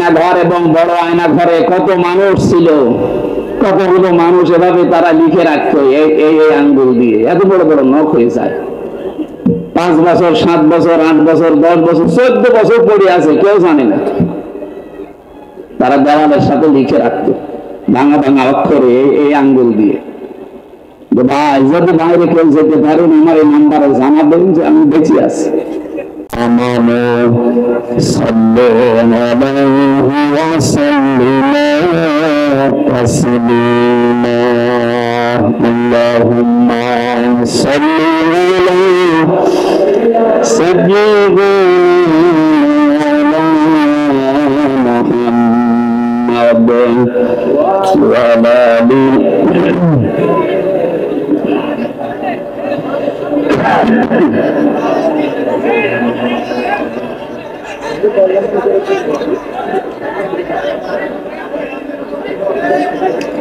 আয়না ঘর এবং বড় আয়না ঘরে কত মানুষ ছিল, কতগুলো মানুষ এভাবে তারা লিখে রাখতো এই আঙ্গুল দিয়ে। এত বড় বড় নখ হয়ে যায়। 5 বছর, 7 বছর, 8 বছর, 10 বছর, 14 বছর পড়ে আছে, কেউ জানে না। তারা দেওয়ালের সাথে লিখে রাখতো ভাঙা ভাঙা অক্ষরে এই আঙ্গুল দিয়ে। ভাই, যদি বাইরে কেউ যেতে পারেন আমার এই নাম্বারে জানাবেন যে আমি বেঁচে আছি।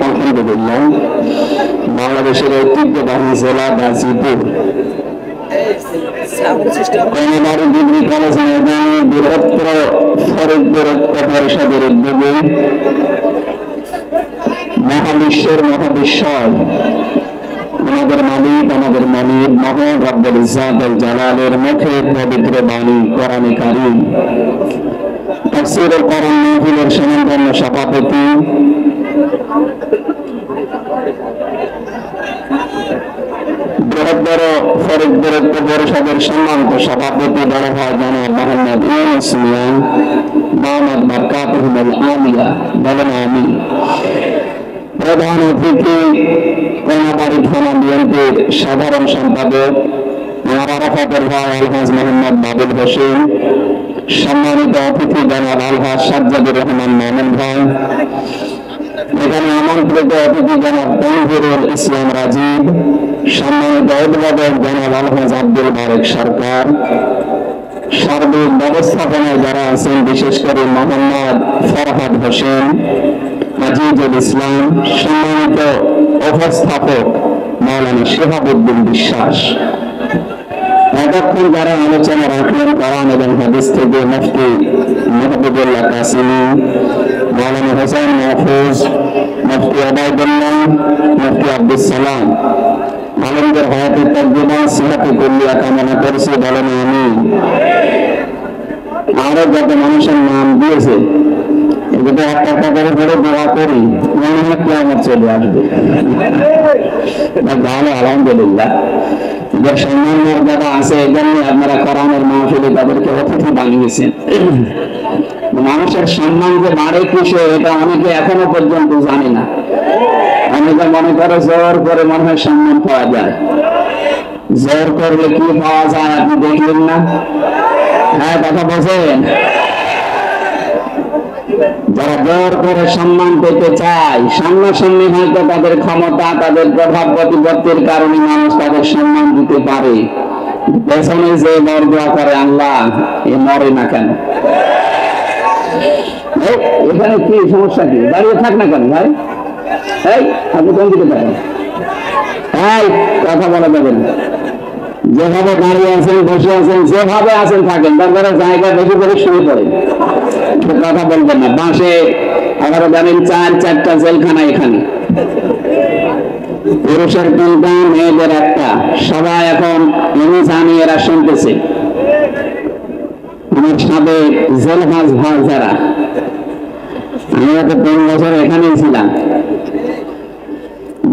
আলহামদুলিল্লাহ, বাংলাদেশের ঐতিহ্যবাহী জেলা গাজীপুর কর্মবাড়ি ডিগ্রি কলেজ বৃহত্তর ফরিদপুর পরিষদের উদ্যোগে মহাবিশ্বের মহাবিশ্বয় আমাদের মালিক, আমাদের মালিক মহান রব্বুল ইজ্জত ওয়াল জালালের মুখে পবিত্র বাণী কোরআনে কারীম তাফসীরুল কোরআন মাহফিলের সম্মানিত সভাপতি বৃহত্তর ফরিদপুর পরিষদের সম্মানিত সভাপতি বড় ভাই জনাব মোহাম্মদ ইউনূস মিয়া দামাত বারকাতুহুল আলিয়া, বলেন আমিন। প্রধান অতিথি কর্মবাড়ি থানা বিএনপির সাধারণ সম্পাদক আমার আরাফাতের ভাই আলহাজ মোহাম্মদ বাবুল হোসেন, সম্মানিত অতিথি জনাব আলহাজ সাজ্জাদুর রহমান মামুন ভাই, এখানে আমন্ত্রিত অতিথি জনাব তানভীরুল ইসলাম রাজীব, সম্মানিত অভিভাবক জনাব আলহাজ আব্দুল বারেক সরকার, সার্বিক ব্যবস্থাপনায় যারা আছেন বিশেষ করে মোহাম্মদ ফরহাদ হোসেন, আজিজুল ইসলাম, সম্মানিত উপস্থাপক মাওলানা শিহাবুদ্দিন বিশ্বাস, এতক্ষণ যারা আলোচনা রাখলেন কোরআন এবং হাদিস থেকে মুফতি মাহবুবুল্লাহ কাসিমি, মাওলানা হোসেন মাহফুজ, মুফতি ওবায়দুল্লাহ, মুফতি আব্দুস সালাম, আলমদের হায়াতে তাজ্জুমা সিহাতে কুল্লিয়া কামনা করছি, বলেন আমিন। আরো যত মানুষের নাম দিয়েছে এগুলো একটা করে ধরে দোয়া করি, মনে হয় কিয়ামত চলে আসবে। ভালো, আলহামদুলিল্লাহ। যে সম্মান মর্যাদা আছে এই জন্য আপনারা কোরআনের মাহফিলে তাদেরকে অতিথি বানিয়েছেন। মানুষের সম্মান যে বাড়ে কিসে এটা অনেকে এখনো পর্যন্ত জানে না। অনেকে মনে করে জোর করে মনে হয় সম্মান পাওয়া যায়। জোর করলে কি পাওয়া যায় আপনি দেখলেন না? হ্যাঁ, কথা বলছেন। যারা জোর করে সম্মান পেতে চায়, সামনাসামনি হয়তো তাদের ক্ষমতা, তাদের প্রভাব প্রতিপত্তির কারণে মানুষ তাদের সম্মান দিতে পারে। পেছনে যে মর্যাদা করে আল্লাহ, এ মরে না কেন? এখানে কি সমস্যা? কি দাঁড়িয়ে থাক না কেন ভাই? এই আপনি কোন দিকে থাকেন? এই কথা বলা যাবে না। যেভাবে দাঁড়িয়ে আছেন, বসে আছেন, যেভাবে আছেন থাকেন, তারপরে জায়গা বেশি করে শুয়ে পড়েন, কথা বলবেন না। বাসে আপনারা জানেন 4-4টা জেলখানা এখানে, পুরুষের 3টা, মেয়েদের 1টা। সবাই এখন জানি এরা শুনতেছে। আমার সাথে জেলহাজ ভাই যারা, আমি তো 3 বছর এখানেই ছিলাম।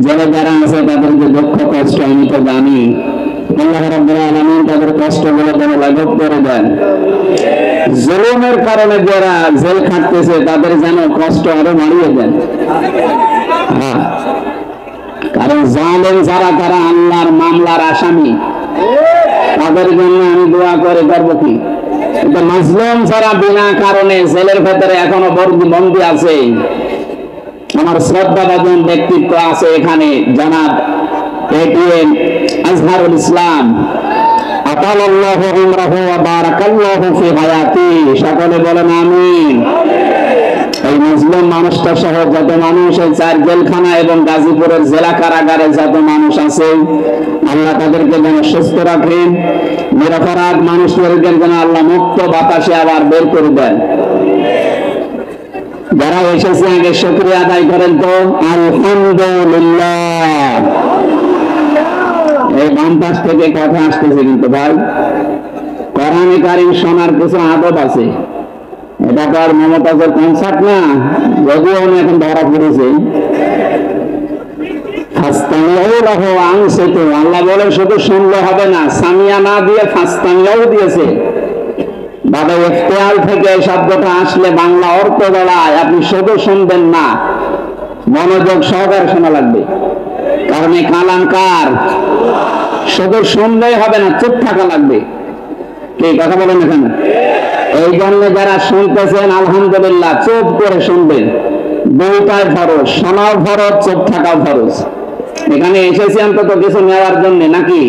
জেলে যারা আছে তাদেরকে দুঃখ কষ্ট আমি তো জানি। আল্লাহ রাব্বুল আলামিন তাদের কষ্টগুলো যেন লাঘব করে দেন। জুলুমের কারণে যারা জেল খাটতেছে তাদের যেন কষ্ট আরো বাড়িয়ে দেন। কারণ জালেম যারা, তারা আল্লাহর মামলার আসামি, তাদের জন্য আমি দোয়া করে করব কি? কিন্তু মাজলুম যারা বিনা কারণে জেলের ভেতরে এখনো বন্দী আছে, আমার শ্রদ্ধাভাজন ব্যক্তিত্ব আছে এখানে, জনাব এটিএম আজহারুল ইসলাম, আতালাল্লাহু উমরাহু ওয়া বারাকাল্লাহু ফি হায়াতি, সকলে বলেন আমিন। এই মুসলিম মানুষটা সহ যত মানুষ এই 4 জেলখানা এবং গাজীপুরের জেলা কারাগারে যত মানুষ আছে, আল্লাহ তাদেরকে যেন সুস্থ রাখেন। নিরপরাধ মানুষদেরকে যেন আল্লাহ মুক্ত বাতাসে আবার বের করে দেন। যারা এসেছে আগে শুকরিয়া আদায় করেন তো আলহামদুলিল্লাহ। এই বাম পাশ থেকে কথা আসতেছে কিন্তু ভাই, কোরআনে কারীম শোনার কিছু আদব আছে। এটা তো আর মমতাজের কনসার্ট না, যদিও উনি এখন ধরা পড়েছে। আল্লাহ বলে শুধু শুনলে হবে না, সামিয়া না দিয়ে ফাস্তামিয়াও দিয়েছে। বাবা ইফতিআল থেকে এই শব্দটা আসলে বাংলা অর্থ দাঁড়ায় আপনি শুধু শুনবেন না, মনোযোগ সহকারে শোনা লাগবে। কারণ এই কালাম কার? শুধু শুনলেই হবে না, চুপ থাকা লাগবে। কি কথা বলেন এখানে? এই জন্য যারা শুনতেছেন আলহামদুলিল্লাহ চুপ করে শুনবেন। দুইটাই ফরজ, শোনাও ফরজ, চুপ থাকাও ফরজ। এখানে এসেছি অন্তত কিছু নেওয়ার জন্য, নাকি?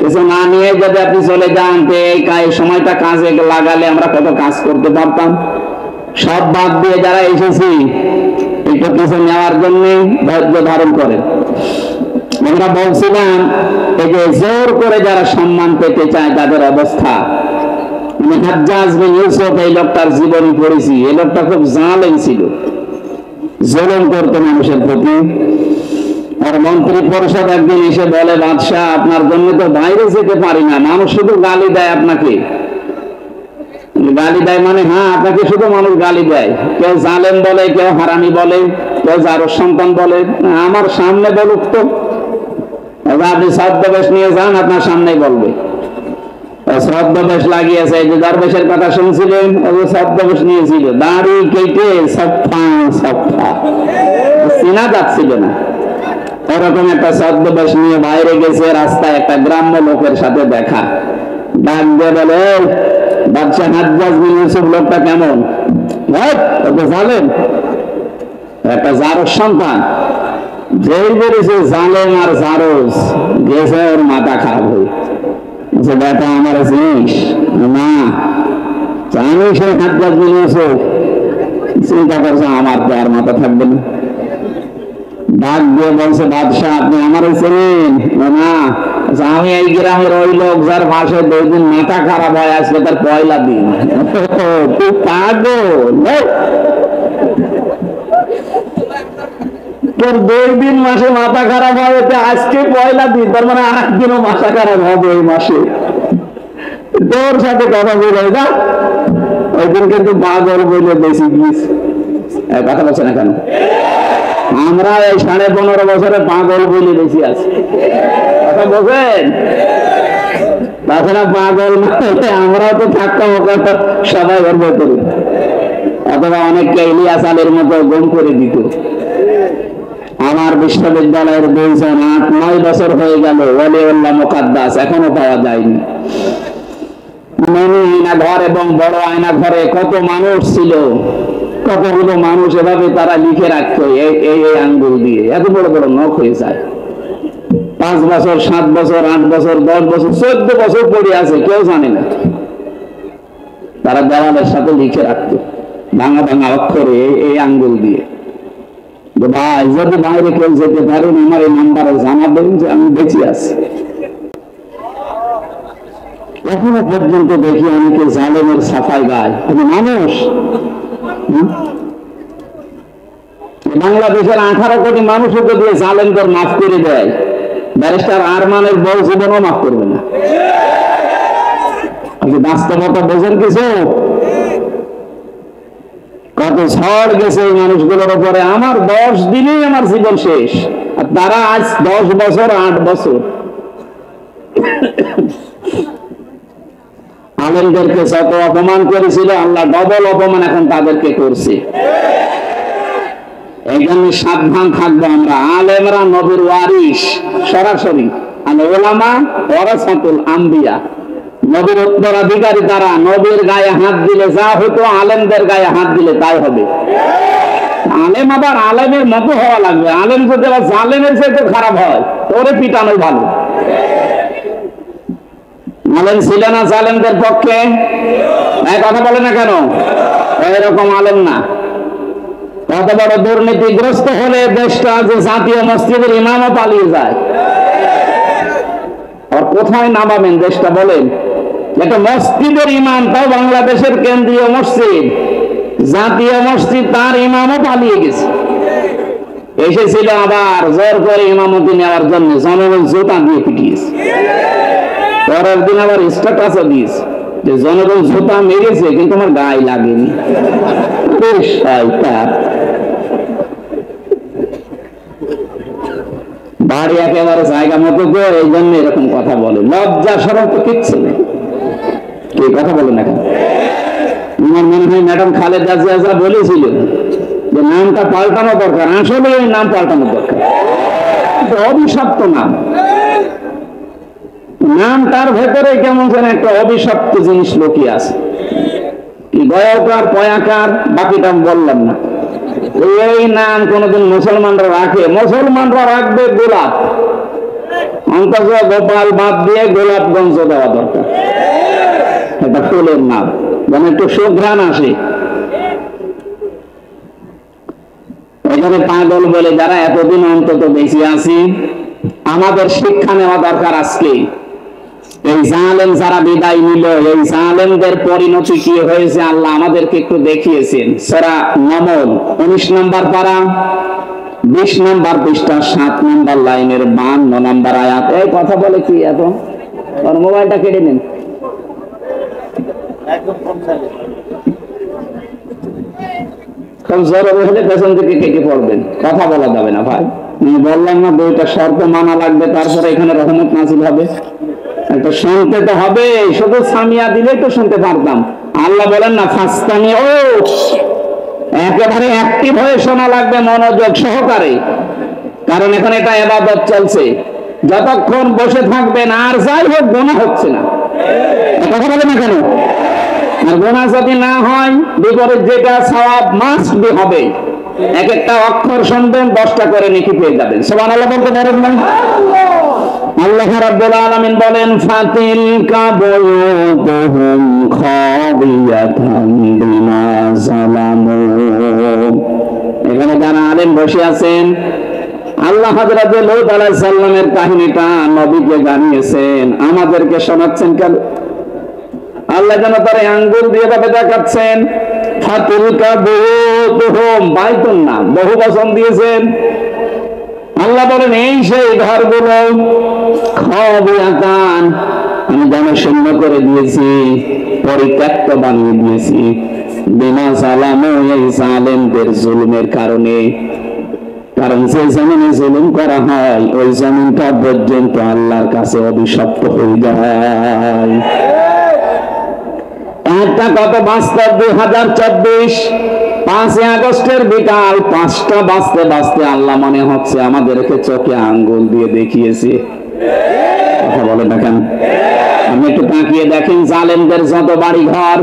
কিছু না নিয়ে যদি আপনি চলে যান, এই সময়টা কাজে লাগালে আমরা কত কাজ করতে পারতাম। সব বাদ দিয়ে যারা এসেছি একটু কিছু নেওয়ার জন্য ধৈর্য ধারণ করেন। আমরা বলছিলাম এই যে জোর করে যারা সম্মান পেতে চায় তাদের অবস্থা। হাজ্জাজ বিন ইউসুফ এই লোকটার জীবনী পড়েছি। এই লোকটা খুব জালেম ছিল, জুলুম করতো মানুষের প্রতি। আর মন্ত্রী পরিষদ একদিন এসে বলে, বাদশাহ আপনার জন্য তো বাইরে যেতে পারি না, মানুষ শুধু গালি দেয় আপনাকে। গালি দেয় মানে? হ্যাঁ, আপনাকে শুধু মানুষ গালি দেয়। কেউ জালেম বলে, কেউ হারামি বলে, কেউ জারোর সন্তান বলে। আমার সামনে বলুক তো, আপনি ছদ্মবেশ নিয়ে যান, আপনার সামনেই বলবে। ছদ্মবেশ লাগিয়েছে, এই যে দরবেশের কথা শুনছিলেন, ওই ছদ্মবেশ নিয়েছিল, দাড়ি কেটে সফা সফা, চেনা যাচ্ছিল না। ওরকম একটা ছদ্মবেশ নিয়ে বাইরে গেছে, রাস্তায় একটা গ্রাম্য লোকের সাথে দেখা। ডাক দিয়ে বলে, বাদশাহ হাজ্জাজ বিন ইউসুফ লোকটা কেমন? জানেন, একটা জারোর সন্তান। যেই বলেছে জালেম আর জারোজ, গেছে ওর মাথা খারাপ হয়ে। বেটা আমার জিনিস না, জানি সে হাজ্জাজ বিন ইউসুফ। চিন্তা করছে আমার তো আর মাথা থাকবে না। ডাক দিয়ে বলছে, বাদশাহ আপনি আমার চেনেন না? আমি এই গ্রামের ওই লোক যার ভাষায় 2 দিন মাথা খারাপ হয়, আজকে তার পয়লা দিন। তুই পাগল, তোর 2 দিন মাসে মাথা খারাপ হয়, আজকে পয়লা দিন, তার মানে 8 দিনও মাথা খারাপ হবে এই মাসে। তোর সাথে কথা বলে যা, ওই দিন কিন্তু পাগল বলে বেশি গিয়েছে। কথা বলছে না কেন? আমরা এই 15.5 বছরে পাগল বলে বেশি আছি। কথা বলছেন? তাছাড়া পাগল আমরাও তো থাকতাম, সবাই গর্ব করি। অথবা অনেককে ইলিয়াস আলীর মতো গুম করে দিত। আমার বিশ্ববিদ্যালয়ের 2 জন 8-9 বছর হয়ে গেল, ওয়ালিউল্লাহ মুকাদ্দাস এখনো পাওয়া যায়নি। আয়না ঘর এবং বড় আয়না ঘরে কত মানুষ ছিল, কতগুলো মানুষ এভাবে তারা লিখে রাখতো এই আঙ্গুল দিয়ে। এত বড় বড় নখ হয়ে যায়। 5 বছর, 7 বছর, 8 বছর, 10 বছর, 14 বছর পড়ে আছে, কেউ জানে না। তারা দেওয়ালের সাথে লিখে রাখতো ভাঙা ভাঙা অক্ষরে এই আঙ্গুল দিয়ে। ভাই যদি বাইরে কেউ যেতে পারেন, আমার এই নাম্বারে জানাবেন যে আমি বেঁচে আছি। এখনো পর্যন্ত দেখি অনেকে জালেমের সাফাই গায়। মানুষ বাংলাদেশের 18 কোটি মানুষও যদি জালেমদের মাফ করে দেয়, ব্যারিস্টার আরমানের বউ জীবনও মাফ করবে না। বাস্তবতা বোঝেন কিছু? কত ঝড় গেছে এই মানুষগুলোর উপরে। আমার 10 দিনেই আমার জীবন শেষ, আর তারা আজ 10 বছর 8 বছর। আলেমদেরকে যত অপমান করেছিল, আল্লাহ ডবল অপমান এখন তাদেরকে করছে। এই জন্য সাবধান থাকবো আমরা। আলেমরা নবীর ওয়ারিস সরাসরি, আর ওলামা ওয়ারাসাতুল আম্বিয়া, নবীর উত্তরাধিকারী। তারা নবীর গায়ে হাত দিলে যা হতো, আলেমদের গায়ে হাত দিলে তাই হবে। আলেম আবার আলেমের মতো হওয়া লাগবে। আলেম যদি আবার জালেমের চাইতে খারাপ হয়, ওরে পিটানোই ভালো। আলেম ছিল না জালেমদের পক্ষে? কথা বলে না কেন? এরকম আলেম না। কত বড় দুর্নীতিগ্রস্ত হলে দেশটা যে জাতীয় মসজিদের ইমামও পালিয়ে যায়। আর কোথায় নামাবেন দেশটা বলেন? এটা মসজিদের ইমাম, তাও বাংলাদেশের কেন্দ্রীয় মসজিদ। জাতীয় মসজিদ তার ইমামও পালিয়ে গেছে, এসেছিল আবার জোর করে ইমামতি নেওয়ার জন্য, জনগণ জুতা দিয়ে পিটিয়েছে। পরের দিন আবার স্ট্যাটাসও দিয়েছে যে জনগণ জুতা মেরেছে কিন্তু আমার গায়ে লাগেনি। বাড়ি একেবারে জায়গা মতো তো, এই জন্য এরকম কথা বলে। লজ্জা সরম তো কিচ্ছু নেই, কে কথা বলে না কেন? আমার মনে হয় ম্যাডাম খালেদা জিয়া বলেছিল যে নামটা পাল্টানো দরকার, আসলে ওই নাম পাল্টানো দরকার। অভিশপ্ত নাম, নামটার ভেতরে কেমন যেন একটা অভিশপ্ত জিনিস লুকিয়ে আছে। কি গয়াকার পয়াকার বাকিটা বললাম না। এই নাম কোনদিন মুসলমানরা রাখে? মুসলমানরা রাখবে গোলাপ, অন্তত গোপাল বাদ দিয়ে গোলাপগঞ্জ দেওয়া দরকার। এটা ফুলের নাম, যেন একটু সুঘ্রাণ আসে। এখানে পাগল বলে যারা এতদিন অন্তত বেশি আছি, আমাদের শিক্ষা নেওয়া দরকার আজকে। এই জালেম যারা বিদায় নিল, এই জালেমদের পরিণতি কি হয়েছে আল্লাহ আমাদেরকে একটু দেখিয়েছেন। সূরা নামল 19 নম্বর পারা 20 নম্বর পৃষ্ঠা 7 নম্বর লাইনের 52 নম্বর আয়াত। এই কথা বলে কি এত? ওর মোবাইলটা কেটে নিন। জরুরি হলে পেছন থেকে কেটে পড়বেন, কথা বলা যাবে না ভাই। বললাম না দুইটা শর্ত মানা লাগবে, তারপরে এখানে রহমত নাজিল হবে। একটা শুনতে তো হবে, শুধু সামিয়া দিলেই তো শুনতে পারতাম। আল্লাহ বলেন না ফাস্তামি, ও একেবারে অ্যাক্টিভ হয়ে শোনা লাগবে, মনোযোগ সহকারে, কারণ এখানে এটা ইবাদত চলছে। যতক্ষণ বসে থাকবেন আর যাই হোক গুনাহ হচ্ছে না, কথা বলেন না কেন? আর গুনাহ যদি না হয়, বিপরীত যেটা সওয়াব মাস্ট বি হবে। এক একটা অক্ষর শুনবেন 10টা করে নেকি পেয়ে যাবেন। সুবহানাল্লাহ বলতে পারেন না? আল্লাহ রাব্বুল আলামিন বলেন ফাতিলকা বুয়ুতুহুম খাবিয়াতান বিমা যালামু। এখানে যারা আলেম বসে আছেন, আল্লাহ হযরত লূত আলাইহিস সালামের কাহিনীটা নবীকে জানিয়েছেন, আমাদেরকে শোনাচ্ছেন কেন? আল্লাহ যেন তার আঙ্গুল দিয়ে ভাবে দেখাচ্ছেন। ফাতিলকা বুয়ুতুহুম, বাইতুন না, বহু বচন দিয়েছেন। আল্লাহ বলেন এই সেই ঘরগুলো খাবিয়াতান, আমি জনশূন্য করে দিয়েছি, পরিত্যক্ত বানিয়ে দিয়েছি। বিমা যালামু, এই জালেমদের জুলুমের কারণে। কারণ যে জমিনে জুলুম করা হয়, ওই জমিনটা পর্যন্ত আল্লাহর কাছে অভিশপ্ত হয়ে যায়। একটা কত বাস্তব 2024 5 আগস্টের বিকাল 5টা বাজতে বাজতে আল্লাহ মনে হচ্ছে আমাদেরকে চোখে আঙ্গুল দিয়ে দেখিয়েছে। কথা বলে দেখেন, আমি একটু তাকিয়ে দেখেন জালেমদের যত বাড়ি ঘর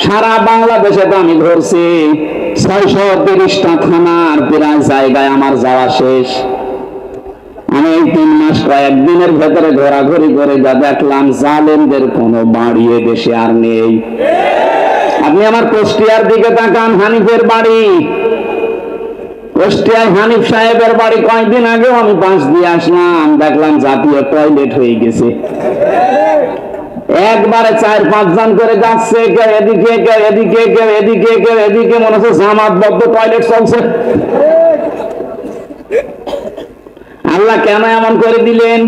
সারা বাংলাদেশে তো আমি ধরছি 630টা থানার প্রায় জায়গায় আমার যাওয়া শেষ। আমি এই 3 মাস কয়েকদিনের ভেতরে ঘোরাঘুরি করে যা দেখলাম, জালেমদের কোনো বাড়ি দেশে আর নেই। আপনি আমার কুষ্টিয়ার দিকে তাকান, হানিফের বাড়ি, কুষ্টিয়ায় হানিফ সাহেবের বাড়ি কয়েকদিন আগেও আমি পাশ দিয়ে আসলাম, দেখলাম জাতীয় টয়লেট হয়ে গেছে। একবারে 4-5 জন করে যাচ্ছে, কেউ এদিকে কেউ এদিকে কেউ এদিকে কেউ এদিকে, মনে হচ্ছে জামাতবদ্ধ টয়লেট চলছে। আল্লাহ কেন এমন করে দিলেন?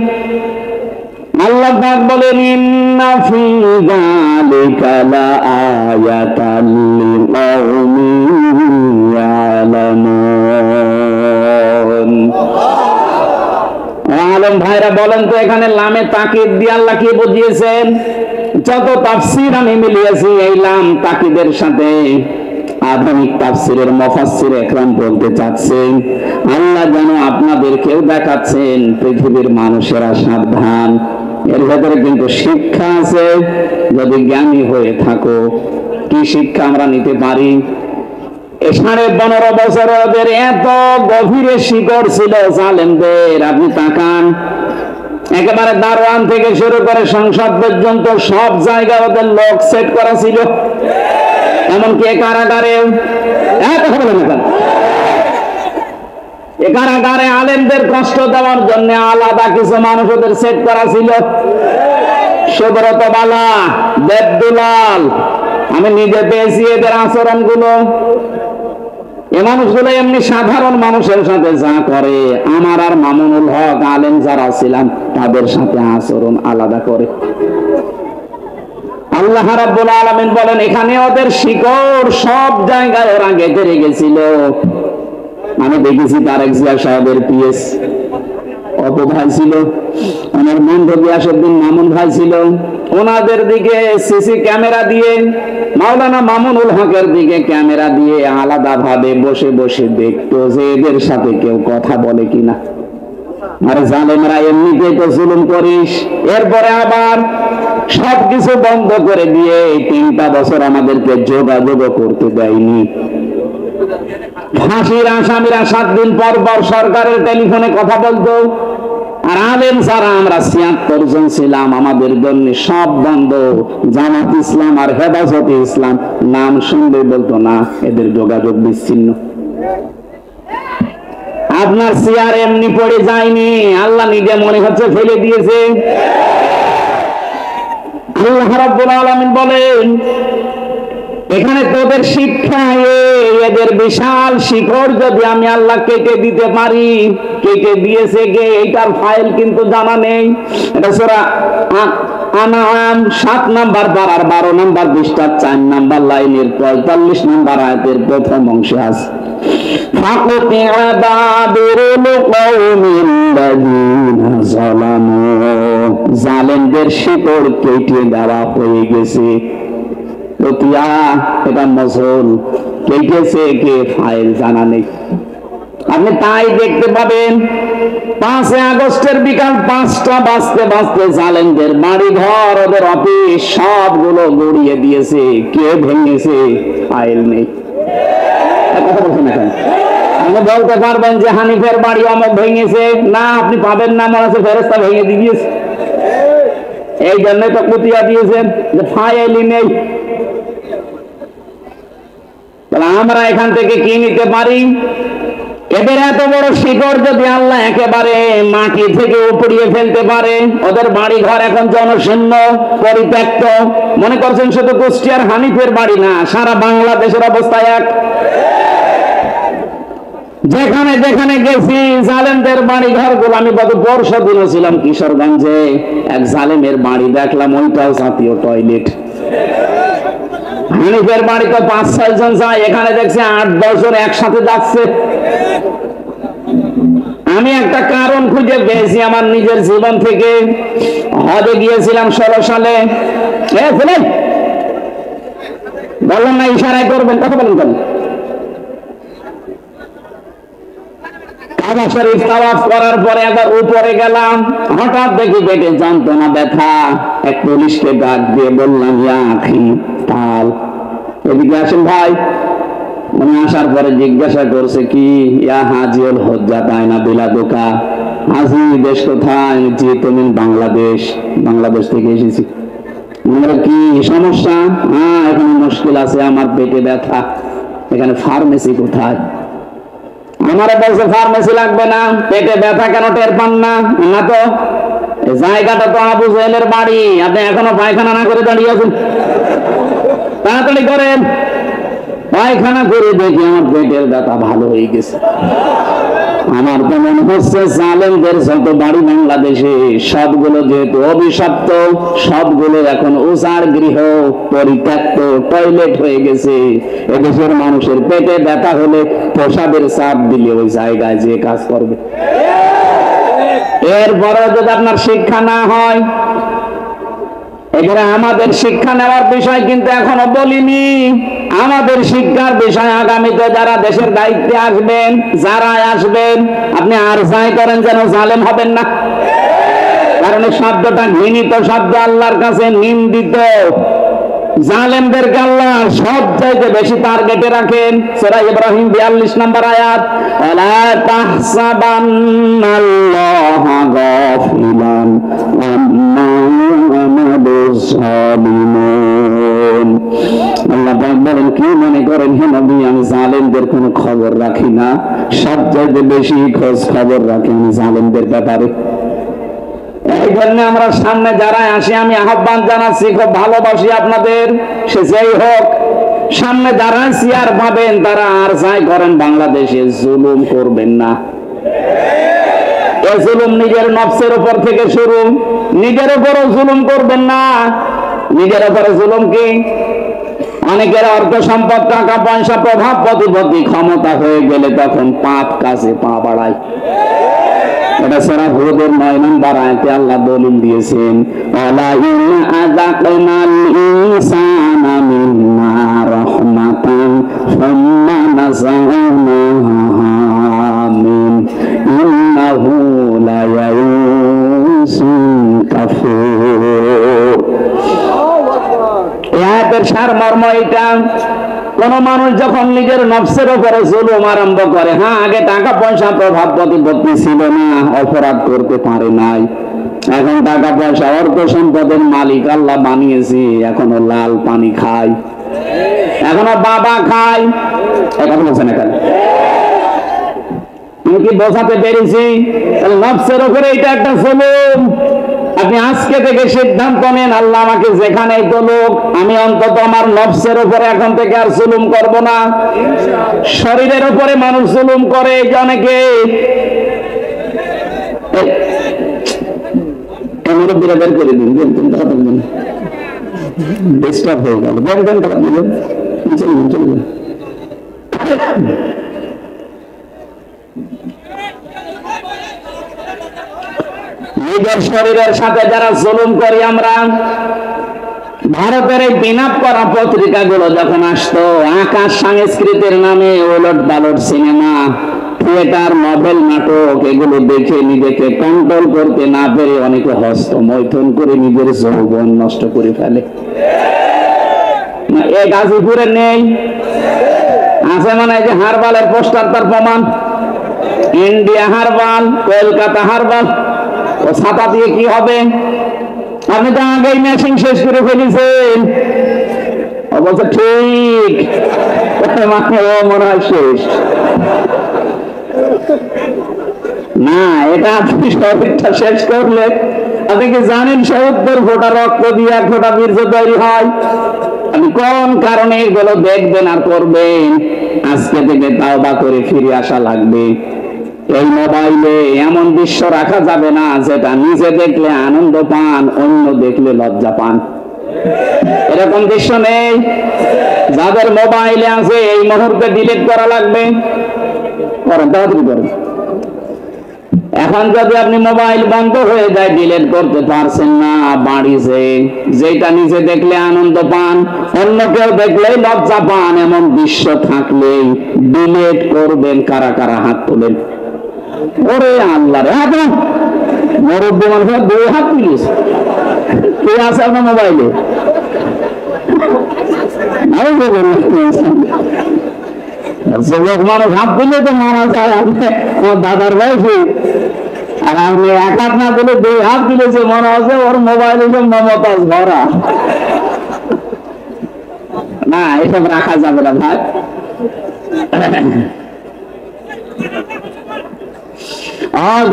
আল্লাহ পাক বলেন ইন্না ফি যালিকা লাআয়াতান লিকাওমিন ইয়ালামুন। আলেম ভাইরা বলেন তো, এখানে লামে তাকিদ দিয়ে আল্লাহ কি বুঝিয়েছেন? যত তাফসীর আমি মিলিয়েছি, এই লাম তাকিদের সাথে আধুনিক তাফসীরের মুফাসসির একরাম বলতে চাচ্ছেন, আল্লাহ যেন আপনাদেরকেও দেখাচ্ছেন পৃথিবীর মানুষেরা সাবধান, এর ভেতরে কিন্তু শিক্ষা আছে, যদি জ্ঞানী হয়ে থাকো। কি শিক্ষা আমরা নিতে পারি? 15.5 বছর ওদের এত গভীরে শিকড় ছিল জালেমদের। আপনি তাকান, একেবারে দারোয়ান থেকে শুরু করে সংসদ পর্যন্ত সব জায়গায় ওদের লোক সেট করা ছিল, এমনকি কারাগারেও। কারাগারে আলেমদের কষ্ট দেওয়ার জন্য আলাদা কিছু মানুষ ওদের সেট করা ছিল। সুব্রত বালা, দেবদুলাল, আমি নিজে পেয়েছি এদের আচরণ গুলো। এ মানুষগুলো এমনি সাধারণ মানুষের সাথে যা করে, আমার আর মামুনুল হক আলেম যারা ছিলাম তাদের সাথে আচরণ আলাদা করে। আল্লাহ রাব্বুল আলামিন বলেন, এখানে ওদের শিকড় সব জায়গায় ওরা গেঁথে রেখেছিল। আমি দেখেছি তারেক জিয়া সাহেবের পিএস অপু ভাই ছিল, আমার বন্ধু গিয়াসউদ্দিন মামুন ভাই ছিল, ওনাদের দিকে সিসি ক্যামেরা দিয়ে, মাওলানা মামুনুল হকের দিকে ক্যামেরা দিয়ে আলাদা ভাবে বসে বসে দেখতো যে এদের সাথে কেউ কথা বলে কিনা। আর জালেমরা এমনিতেই তো জুলুম করিস, এরপরে আবার সবকিছু বন্ধ করে দিয়ে 3টা বছর আমাদেরকে যোগাযোগ করতে দেয়নি। ফাঁসির আসামিরা 7 দিন পর পর সরকারের টেলিফোনে কথা বলতো, আর আলেম যারা আমরা 76 জন ছিলাম, আমাদের জন্য সব বন্ধ। জামাত ইসলাম আর হেফাজতে ইসলাম নাম শুনলে বলতো না, এদের যোগাযোগ বিচ্ছিন্ন। আপনার চেয়ার এমনি পড়ে যায়নি, আল্লাহ নিজে মনে হচ্ছে ফেলে দিয়েছে। আল্লাহ রাব্বুল আলামিন বলেন, এখানে তোদের শিক্ষা, এদের বিশাল শিকড় যদি আমি আল্লাহ কেটে দিতে পারি, কেটে দিয়েছে কে এইটার ফাইল কিন্তু জানা নেই। এটা সূরা আনআম 7 নাম্বার পারার 12 নাম্বার পৃষ্ঠার 4 নাম্বার লাইনের 45 নাম্বার আয়াতের প্রথম অংশে আছে। ফাকুতিআ দাবিরুল কওমিল লাযিনা যালামু, জালেমদের শিকড় কেটে দেওয়া হয়ে গেছে। এটা মজল কেটেছে কে ফাইল জানা নেই। আপনি তাই দেখতে পাবেন 5 আগস্টের বিকাল 5টা বাজতে বাজতে জালেমদের বাড়ি ঘর, ওদের অফিস সবগুলো গড়িয়ে দিয়েছে। কে ভেঙেছে? ফাইল নেই। কথা বলছেন না কেন? আপনি বলতে পারবেন যে হানিফের বাড়ি অমুক ভেঙেছে? না, আপনি পাবেন না, মনে হচ্ছে ফেরেশতা ভেঙে দিয়েছে। এই জন্যই তো কুতিয়া দিয়েছেন যে ফাইলই নেই। আমরা এখান থেকে কি নিতে পারি? এদের এত বড় শিকড় যদি আল্লাহ একেবারে মাটি থেকে উপড়িয়ে ফেলতে পারে, ওদের বাড়ি ঘর এখন জনশূন্য পরিত্যক্ত। মনে করছেন শুধু কুষ্টিয়ার হানিফের বাড়ি না, সারা বাংলাদেশের অবস্থা এক। যেখানে যেখানে গেছি জালেমদের বাড়ি ঘর গুলো, আমি গত পরশু দিনও ছিলাম কিশোরগঞ্জে, এক জালেমের বাড়ি দেখলাম, ওইটাও জাতীয় টয়লেট। হানিফের বাড়ি তো 5-6 জন যায়, এখানে দেখছি 8-10 জন একসাথে যাচ্ছে। আমি একটা কারণ খুঁজে পেয়েছি আমার নিজের জীবন থেকে। হজে গিয়েছিলাম 16 সালে। বললাম না ইশারায় করবেন, কথা বলেন কেন? কাবা শরীফ তাওয়াফ করার পরে একবার উপরে গেলাম, হঠাৎ দেখি পেটে যন্ত্রণা, ব্যথা। এক পুলিশকে ডাক দিয়ে বললাম, ইয়া আখি তাল, এদিকে আসেন ভাই। উনি আসার পরে জিজ্ঞাসা করছে, কি? ইয়া হাজিউল হজ্জা তাইনা বিলাদুকা, হাজি দেশ কোথায়? জি তুমি বাংলাদেশ। বাংলাদেশ থেকে এসেছি। কি সমস্যা? হ্যাঁ, এখানে মুশকিল আছে, আমার পেটে ব্যথা। এখানে ফার্মেসি কোথায়? আমারে বলছে ফার্মেসি লাগবে না, পেটে ব্যথা কেন টের পান না? না তো, জায়গাটা তো আবু জেহেলের বাড়ি, আপনি এখনো পায়খানা না করে দাঁড়িয়ে আছেন। তাড়াতাড়ি করেন। পায়খানা করে দেখি আমার পেটের ব্যথা ভালো হয়ে গেছে। আমার তো মনে হচ্ছে জালেমদের যত বাড়ি বাংলাদেশে সবগুলো যেহেতু অভিশপ্ত, সবগুলো এখন উজাড় গৃহ, পরিত্যক্ত টয়লেট হয়ে গেছে। এদেশের মানুষের পেটে ব্যথা হলে প্রসাদের চাপ দিলে ওই জায়গায় যে কাজ করবে। এরপরে যদি আপনার শিক্ষা না হয়, এখানে আমাদের শিক্ষা নেওয়ার বিষয় কিন্তু এখনো বলিনি। আমাদের শিক্ষার বিষয় আগামীতে যারা দেশের দায়িত্বে আসবেন, যারা আসবেন, আপনি আর যাই করেন যেন জালেম হবেন না। কারণ এই শব্দটা ঘৃণিত শব্দ, আল্লাহর কাছে নিন্দিত। জালেমদেরকে আল্লাহ সব চাইতে বেশি টার্গেটে রাখেন। সূরা ইব্রাহিম 42 নম্বর আয়াত, ওয়ালা তাহসাবান্নাল্লাহা গাফিলান আম্মা ইয়ামালুজ জালিমুন। আল্লাহ পাক বলেন, কি মনে করেন হে নবী আমি জালেমদের কোনো খবর রাখি না? সব চাইতে বেশি খোঁজ খবর রাখি আমি জালেমদের ব্যাপারে। এই জন্য আমরা সামনে যারা আসি আমি আহ্বান জানাচ্ছি, খুব ভালোবাসি আপনাদের, সে যেই হোক, সামনে যারা চেয়ার পাবেন তারা আর যাই করেন বাংলাদেশে জুলুম করবেন না। এই জুলুম নিজের নফসের উপর থেকে শুরু, নিজের উপরও জুলুম করবেন না। নিজের উপরে জুলুম কি? অনেকের অর্থ সম্পদ, টাকা পয়সা, প্রভাব, প্রতিপত্তি, ক্ষমতা হয়ে গেলে তখন পাপ কাজে পা বাড়ায়। এটা সূরা হুদের 9 নম্বর আয়াতে আল্লাহ দলিল দিয়েছেন, ওয়ালা ইন আযাকনাল ইনসানা মিন্না রাহমাতান সুম্মা নাযা'নাহা মিন ইন্নাহু লা ইয়াউসুন কাফুর। আয়াতের সারমর্ম এটা, কোন মানুষ যখন নিজের নফসের উপরে জুলুম আরম্ভ করে, হ্যাঁ আগে টাকা পয়সা, প্রভাব, প্রতিপত্তি ছিল না, অপরাধ করতে পারে নাই, এখন টাকা পয়সা, অর্থ সম্পদের মালিক আল্লাহ বানিয়েছি, এখনো লাল পানি খায়, এখনো বাবা খায়। এখন বলছেন এখানে আমি কি বোঝাতে পেরেছি? নফসের উপরে এটা একটা জুলুম। আপনি আজকে থেকে সিদ্ধান্ত নেন, আল্লাহ আমাকে যেখানেই তোলুক, আমি অন্তত আমার নফসের উপরে এখন থেকে আর জুলুম করব না। শরীরের উপরে মানুষ জুলুম করে, এই যে অনেকে বের করে দিন, ডিস্টার্ব হয়ে গেল, নিজের শরীরের সাথে যারা জুলুম করি আমরা। ভারতের এই বিনাপ করা পত্রিকাগুলো যখন আসতো, আকাশ সংস্কৃতির নামে ওলট পালট সিনেমা, থিয়েটার, নভেল, নাটক, এগুলো দেখে নিজেকে কন্ট্রোল করতে না পেরে অনেকে হস্তমৈথুন করে নিজের যৌবন নষ্ট করে ফেলে। এ গাজীপুরে নেই, আছে মানে যে হারবালের পোস্টার, তার প্রমাণ। ইন্ডিয়া হারবাল, কলকাতা হারবাল, ও ছাতা দিয়ে কি হবে? আপনি তো আগেই মেশিন শেষ করে ফেলেছেন। অবশ্য ঠিক, ও মনে হয় শেষ না। এটা আপনি শরীরটা শেষ করলে, আপনি কি জানেন ৭০ ফোঁটা রক্ত দিয়ে ১ ফোঁটা বীর্য তৈরি হয়? আপনি কোন কারণে এগুলো দেখবেন আর করবেন? আজকে থেকে তাওবা করে ফিরে আসা লাগবে। এই মোবাইলে এমন দৃশ্য রাখা যাবে না যেটা নিজে দেখলে আনন্দ পান, অন্য দেখলে লজ্জা পান। এরকম দৃশ্য নেই। যাদের মোবাইলে আছে এই মুহূর্তে ডিলিট করা লাগবে। করেন, তাড়াতাড়ি করেন। এখন যদি আপনি মোবাইল বন্ধ হয়ে যায়, ডিলিট করতে পারছেন না, বাড়িছে, যেটা নিজে দেখলে আনন্দ পান, অন্য কেউ দেখলেই লজ্জা পান, এমন দৃশ্য থাকলেই ডিলিট করবেন। কারা কারা হাত তোলেন? ওরে আল্লাহ রে, মুরব্বী মানুষ 2 হাত তুলিস। কে আছে আপনার মোবাইলে? মানুষ হাত দিলে তো মারা যায়। আমার দাদার বয়সী, আর আপনি 1 হাত না দিলে 2 হাত দিলেছে, মনে হচ্ছে ওর মোবাইল মমতাজ ভরা। না, এসব রাখা যাবে না ভাই।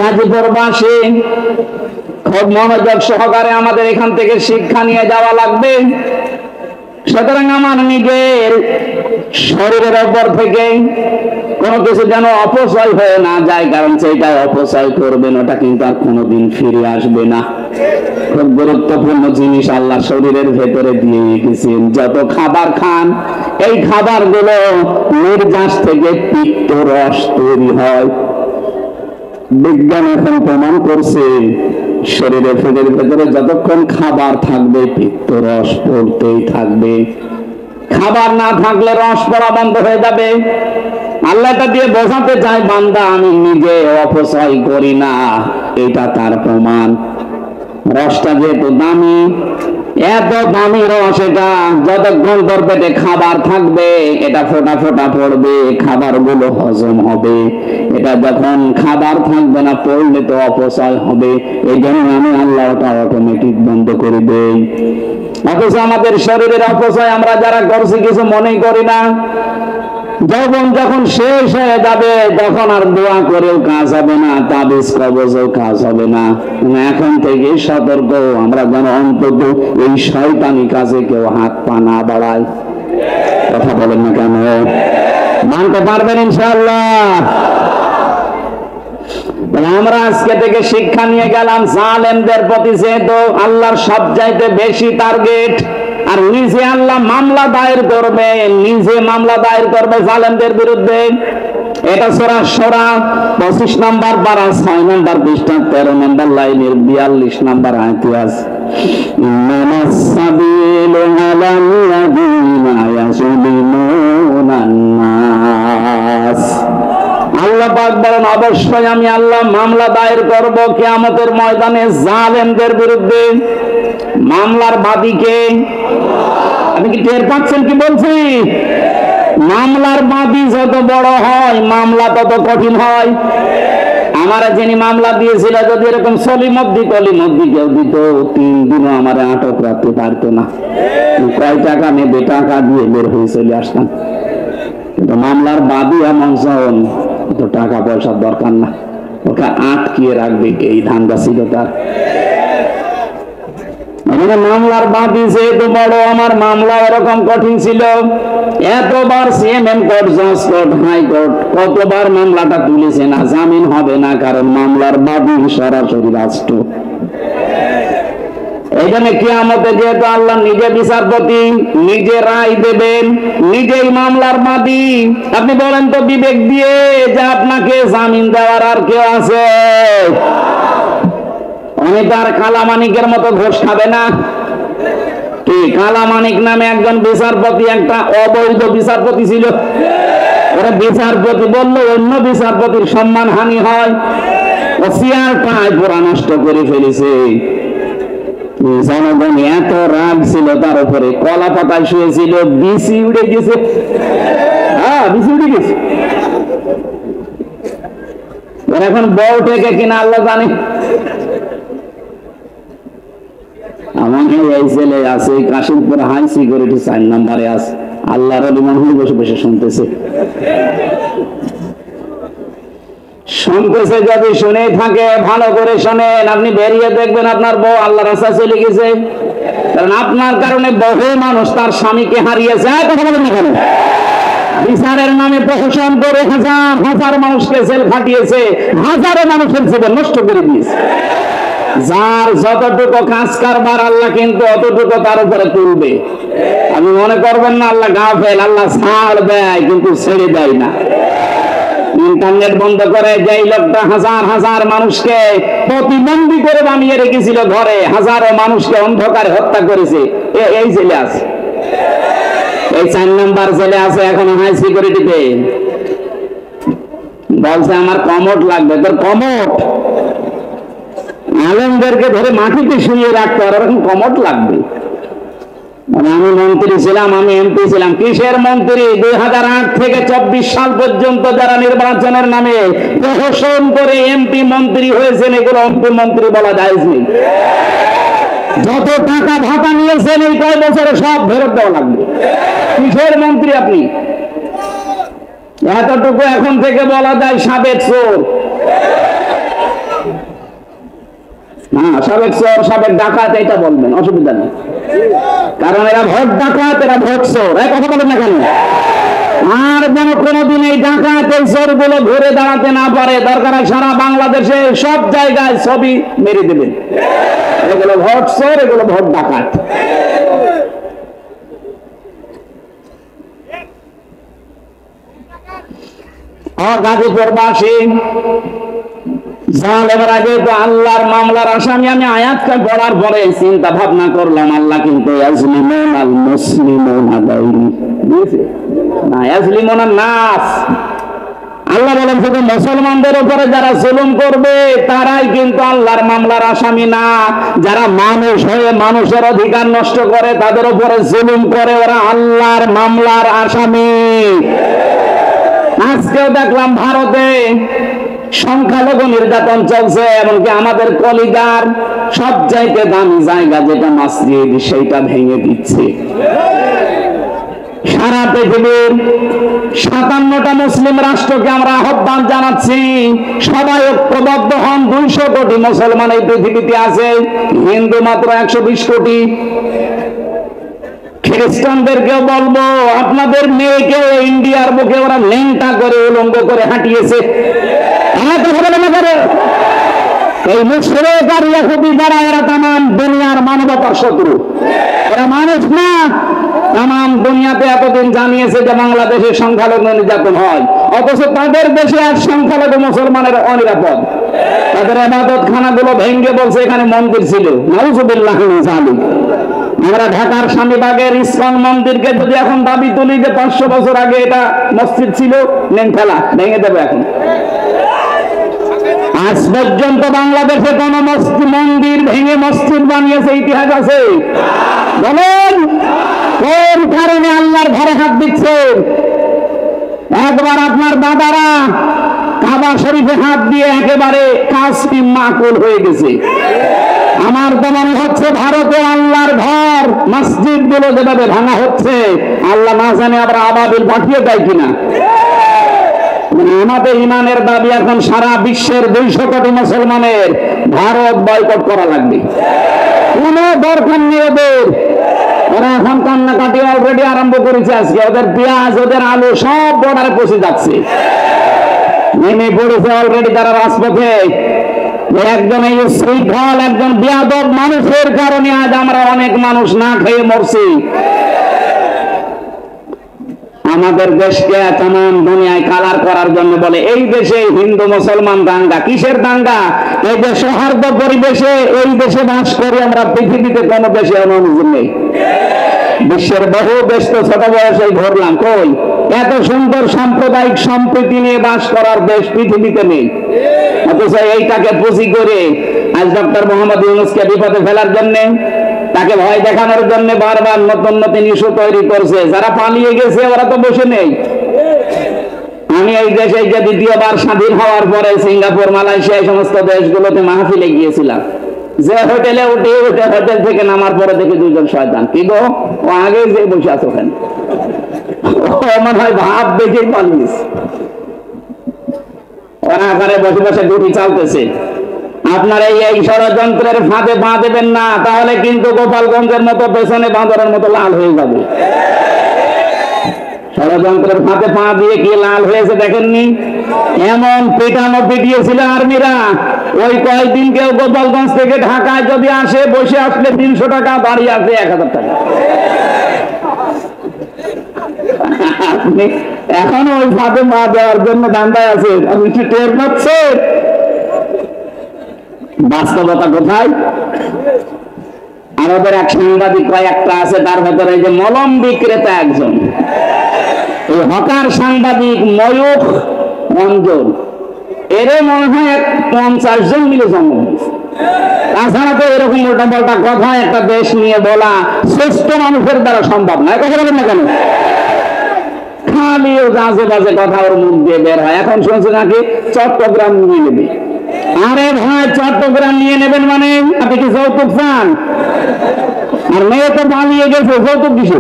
গাজীপুরবাসী খুব মনোযোগ সহকারে আমাদের এখান থেকে শিক্ষা নিয়ে যাওয়া লাগবে। সুতরাং আমার নিজের শরীরের উপর থেকে কোনো কিছু যেন অপচয় হয়ে না যায়, কারণ সেটা অপচয় করবেন, ওটা কিন্তু আর কোনোদিন ফিরে আসবে না। খুব গুরুত্বপূর্ণ জিনিস আল্লাহ শরীরের ভেতরে দিয়ে রেখেছেন। যত খাবার খান, এই খাবারগুলো নির্যাস থেকে পিত্ত রস তৈরি হয়। বিজ্ঞান এখন প্রমাণ করছে, শরীরের ভেতরে যতক্ষণ খাবার থাকবে পিত্ত রস পড়তেই থাকবে। খাবার না থাকলে রস পড়া বন্ধ হয়ে যাবে। আল্লাহটা দিয়ে বোঝাতে চাই, বান্দা আমি নিজে অপচয় করি না, এটা তার প্রমাণ। রসটা যেহেতু দামি, এত দামি রস, এটা যতক্ষণ তোর পেটে খাবার থাকবে এটা ফোঁটা ফোঁটা পড়বে, খাবার গুলো হজম হবে। এটা যখন খাবার থাকবে না, পড়লে তো অপচয় হবে। এই জন্য আমি আল্লাহ ওটা অটোমেটিক বন্ধ করে দেই। অথচ আমাদের শরীরের অপচয় আমরা যারা করছি কিছু মনে করি না। যৌবন যখন শেষ হয়ে যাবে তখন আর দোয়া করেও কাজ হবে না, তাবিজ কবজও কাজ হবে না। এখন থেকে সতর্ক, আমরা যেন অন্তত এই শয়তানি কাজে কেউ হাত পা না বাড়ায়। কথা বলেন না কেন? মানতে পারবেন ইনশাআল্লাহ? আমরা আজকে থেকে শিক্ষা নিয়ে গেলাম, জালেমদের প্রতি যেহেতু আল্লাহর সবচাইতে বেশি টার্গেট, আর নিজে আল্লাহ মামলা দায়ের করবে, নিজে মামলা দায়ের করবে জালেমদের বিরুদ্ধে। এটা সূরা শূরা 25 নম্বর পারা 6 নম্বর পৃষ্ঠা 13 নম্বর লাইনের 42 নম্বর আয়াতে আছে, ইন্নামাস সাবিলু আলাল্লাযীনা ইয়াযলিমুনান নাস। আল্লাহ পাক বলেন, অবশ্যই আমি আল্লাহ মামলা দায়ের করব কিয়ামতের ময়দানে জালেমদের বিরুদ্ধে। মামলার বাদীকে আপনি কি টের পাচ্ছেন কি বলছি? মামলার বাদী যত বড় হয় মামলা তত কঠিন হয়। আমার যিনি মামলা দিয়েছিল যদি এরকম সলিমদ্দি কলিমদ্দি কেউ দিত, 3 দিনও আমার আটক রাখতে পারতো না। কয় টাকা নেবে, টাকা দিয়ে বের হয়ে চলে আসতাম। কিন্তু মামলার বাদী এমন জন, তো টাকা পয়সার দরকার না, ওকে আটকিয়ে রাখবে এই ধান্দা ছিল তার। মামলার বাদী যেহেতু বড়, আমার মামলা এরকম কঠিন ছিল। এতবার সিএমএম কোর্ট, জজ কোর্ট, হাইকোর্ট কতবার মামলাটা তুলেছে না, জামিন হবে না, কারণ মামলার বাদী সরাসরি রাষ্ট্র। এখানে কিয়ামতে যেহেতু আল্লাহ নিজে বিচারপতি, নিজে রায় দেবেন, নিজেই মামলার বাদী, আপনি বলেন তো বিবেক দিয়ে যে আপনাকে জামিন দেওয়ার আর কেউ আছে? অনেক আর কালামানিকের মতো ঘোষ খাবে না কি? কালামানিক নামে একজন বিচারপতি, একটা অবৈধ বিচারপতি ছিল। ওরা বিচারপতি বললো অন্য বিচারপতির সম্মান হানি হয়, ও চেয়ারটাই পুরা নষ্ট করে ফেলেছে। জনগণ এত রাগ ছিল তার উপরে, কলা পাতায় শুয়েছিল, বিসি উড়ে গেছে। হ্যাঁ, বিসি উড়ে গেছে। ওরা এখন বউ থেকে কিনা আল্লাহ জানে। আমার এই ছেলে আছে কাশিমপুর হাই সিকিউরিটি 4 নম্বরে আছে, আল্লাহর ওলি মনে হয় বসে বসে শুনতেছে। শুনতেছে যদি শুনে থাকে ভালো করে শোনেন, আপনি বেরিয়ে দেখবেন আপনার বউ আল্লাহর রাস্তায় চলে গেছে। কারণ আপনার কারণে বহু মানুষ তার স্বামীকে হারিয়েছে। কথা বলেন না কেন? বিচারের নামে প্রশাসন করে হাজার হাজার মানুষকে জেল খাটিয়েছে, হাজারো মানুষের জীবন নষ্ট করে দিয়েছে। যার যতটুকু কাজ কারবার আল্লাহ কিন্তু অতটুকু তার উপরে তুলবে। আপনি মনে করবেন না আল্লাহ গাফেল, আল্লাহ ছাড় দেয় কিন্তু ছেড়ে দেয় না। ইন্টারনেট বন্ধ করে যেই লোকটা হাজার হাজার মানুষকে প্রতিবন্ধী করে বানিয়ে রেখেছিল ঘরে, হাজারো মানুষকে অন্ধকারে হত্যা করেছে, এই জেলে আছে, এই 4 নম্বর জেলে আছে এখন হাই সিকিউরিটিতে। বলছে আমার কমোড লাগবে। তোর কমোড? আলেমদেরকে ধরে মাটিতে শুয়ে রাখতে আর এরকম কমোড লাগবে? মানে আমি মন্ত্রী ছিলাম, আমি এমপি ছিলাম। কিসের মন্ত্রী? 2008 থেকে 24 সাল পর্যন্ত যারা নির্বাচনের নামে প্রহসন করে এমপি মন্ত্রী হয়েছেন, এগুলো এমপি মন্ত্রী বলা যায়নি। যত টাকা ভাতা নিয়েছেন এই কয় বছরে সব ফেরত দেওয়া লাগবে। কিসের মন্ত্রী আপনি? এতটুকু এখন থেকে বলা যায় সাবেক চোর। হ্যাঁ, সাবেক চোর, সাবেক ডাকাত, এটা বলবেন, অসুবিধা নেই। কারণ এরা ভোট ডাকাত, এরা ভোট চোর। এই কথা বলেন না কেন? আর যেন কোনদিন এই ডাকাত, এই চোর গুলো ঘুরে দাঁড়াতে না পারে, দরকার সারা বাংলাদেশে সব জায়গায় ছবি মেরে দেবেন। এগুলো ভোট চোর, এগুলো ভোট ডাকাত। গাজীপুরবাসী জালেমের আগে তো আল্লাহর মামলার আসামি। আমি আয়াতটা পড়ার পরে চিন্তা ভাবনা করলাম, আল্লাহ কিন্তু ইয়াজলিমুন আল মুসলিমুনা দাইরি দিয়েছে না, ইয়াজলিমুন আন নাস। আল্লাহ বলেন শুধু মুসলমানদের উপরে যারা জুলুম করবে তারাই কিন্তু আল্লাহর মামলার আসামি না। যারা মানুষ হয়ে মানুষের অধিকার নষ্ট করে, তাদের উপরে জুলুম করে, ওরা আল্লাহর মামলার আসামি। আজকেও দেখলাম ভারতে সংখ্যালঘু নির্যাতন চলছে, এমনকি আমাদের কলিজার সব জায়গায় দামি জায়গা যেটা মসজিদ, সেইটা ভেঙে দিচ্ছে। সারা পৃথিবীর 57টা মুসলিম রাষ্ট্রকে আমরা আহ্বান জানাচ্ছি, সবাই ঐক্যবদ্ধ হন। 200 কোটি মুসলমান এই পৃথিবীতে আছে, হিন্দু মাত্র 120 কোটি। খ্রিস্টানদেরকেও বলবো, আপনাদের মেয়েকে ইন্ডিয়ার বুকে ওরা লেংটা করে উলঙ্গ করে হাঁটিয়েছে। এই মুশরিক আর ইহুদি যারা, এরা তামাম দুনিয়ার মানবতার শত্রু, এরা মানুষ না। তামাম দুনিয়াতে এতদিন জানিয়েছে যে বাংলাদেশে সংখ্যালঘু নির্যাতন হয়, অথচ তাদের দেশে আর সংখ্যালঘু মুসলমানের অনিরাপদ। তাদের ইবাদত খানাগুলো ভেঙ্গে বলছে এখানে মন্দির ছিল। নাউযুবিল্লাহ মিন যালিক। আমরা ঢাকার স্বামীবাগের ইসকন মন্দিরকে যদি এখন দাবি তুলি যে 500 বছর আগে এটা মসজিদ ছিল, নেন ফেলা, ভেঙে দেবে এখন। আজ পর্যন্ত বাংলাদেশে কোন মন্দির ভেঙে মসজিদ বানিয়েছে ইতিহাস আছে? বলেন কোন কারণে আল্লাহর ঘরে হাত দিচ্ছেন? একবার আপনার দাদারা কাবা শরীফে হাত দিয়ে একেবারে কাজটি মাকুল হয়ে গেছে। আমার তো মনে হচ্ছে ভারতে আল্লাহর ঘর মসজিদ গুলো যেভাবে ভাঙা হচ্ছে, আল্লাহ না জানে আবার আবাবিল পাঠিয়ে দেয় কিনা। আমাদের ইমানের দাবি এখন সারা বিশ্বের 200 কোটি মুসলমানের ভারত বয়কট করা লাগবে। কোন দরকার নেই ওদের। ওরা এখন কান্নাকাটি অলরেডি আরম্ভ করেছে। আজকে ওদের পেঁয়াজ, ওদের আলু সব বর্ডারে পৌঁছে যাচ্ছে, নেমে পড়েছে অলরেডি তারা রাজপথে। একজন এই শৃঙ্খল, একজন বেয়াদব মানুষের কারণে আজ আমরা অনেক মানুষ না খেয়ে মরছি। আমাদের দেশকে তামাম দুনিয়ায় কালার করার জন্য বলে এই দেশে হিন্দু মুসলমান দাঙ্গা। কিসের দাঙ্গা? এই যে সৌহার্দ্য পরিবেশে এই দেশে বাস করি আমরা, পৃথিবীতে কোনো দেশে অনুমোদন নেই। বিশ্বের বহু দেশ তো ছোট বয়সে ঘুরলাম, কই এত সুন্দর সাম্প্রদায়িক সম্প্রীতি নিয়ে বাস করার দেশ পৃথিবীতে নেই। অথচ এইটাকে পুঁজি করে আজ ডক্টর মোহাম্মদ ইউনূসকে বিপদে ফেলার জন্য, তাকে ভয় দেখানোর জন্য বারবার নতুন নতুন ইস্যু তৈরি করছে। যারা পালিয়ে গেছে ওরা তো বসে নেই। আমি এই দেশে যে দ্বিতীয়বার স্বাধীন হওয়ার পরে সিঙ্গাপুর, মালয়েশিয়া এই সমস্ত দেশগুলোতে মাহফিলে গিয়েছিলাম। যে হোটেলে উঠে হোটেল থেকে নামার পরে দেখি 2জন শয়তান। কি গো, ও আগে যে বসে আছে ওখানে, মনে হয় ভাব দেখেই পালিয়েছে। ওরা আকারে বসে বসে ডিউটি চালতেছে। আপনারা এই ষড়যন্ত্রের ফাঁদে পা দেবেন না, তাহলে কিন্তু গোপালগঞ্জের মতো পেছনে বাঁদরের মতো লাল হয়ে যাবে। ষড়যন্ত্রের ফাঁদে পা দিয়ে কি লাল হয়েছে দেখেননি? এমন পিটানো পিটিয়েছিল আর্মিরা। ওই কয়েকদিন কেউ গোপালগঞ্জ থেকে ঢাকায় যদি আসে, বসে আসলে 300 টাকা, বাড়ি আসবে 1000 টাকা। আপনি এখনো ওই ফাঁদে পা দেওয়ার জন্য দান্দায় আছেন, আপনি কি টের পাচ্ছেন? বাস্তবতা কোথায়? আমাদের এক সাংবাদিক কয়েকটা আছে, তার ভেতরে এই যে মলম বিক্রেতা একজন, এই হকার সাংবাদিক ময়ূখ রঞ্জন, এরে মনে হয় 50 জন মিলে জন্ম হয়েছে। তাছাড়া তো এরকম উল্টা পাল্টা কথা একটা দেশ নিয়ে বলা শ্রেষ্ঠ মানুষের দ্বারা সম্ভব নয়। কথা বলেন না কেন? খালি ও আজে বাজে কথা ওর মুখ দিয়ে বের হয়। এখন শুনছে নাকি চট্টগ্রাম নিয়ে নেবে। আরে ভাই, চট্টগ্রাম নিয়ে নেবেন মানে আপনি কি যৌতুক চান? আর মেয়ে তো পালিয়ে গেছে, যৌতুক কিসে?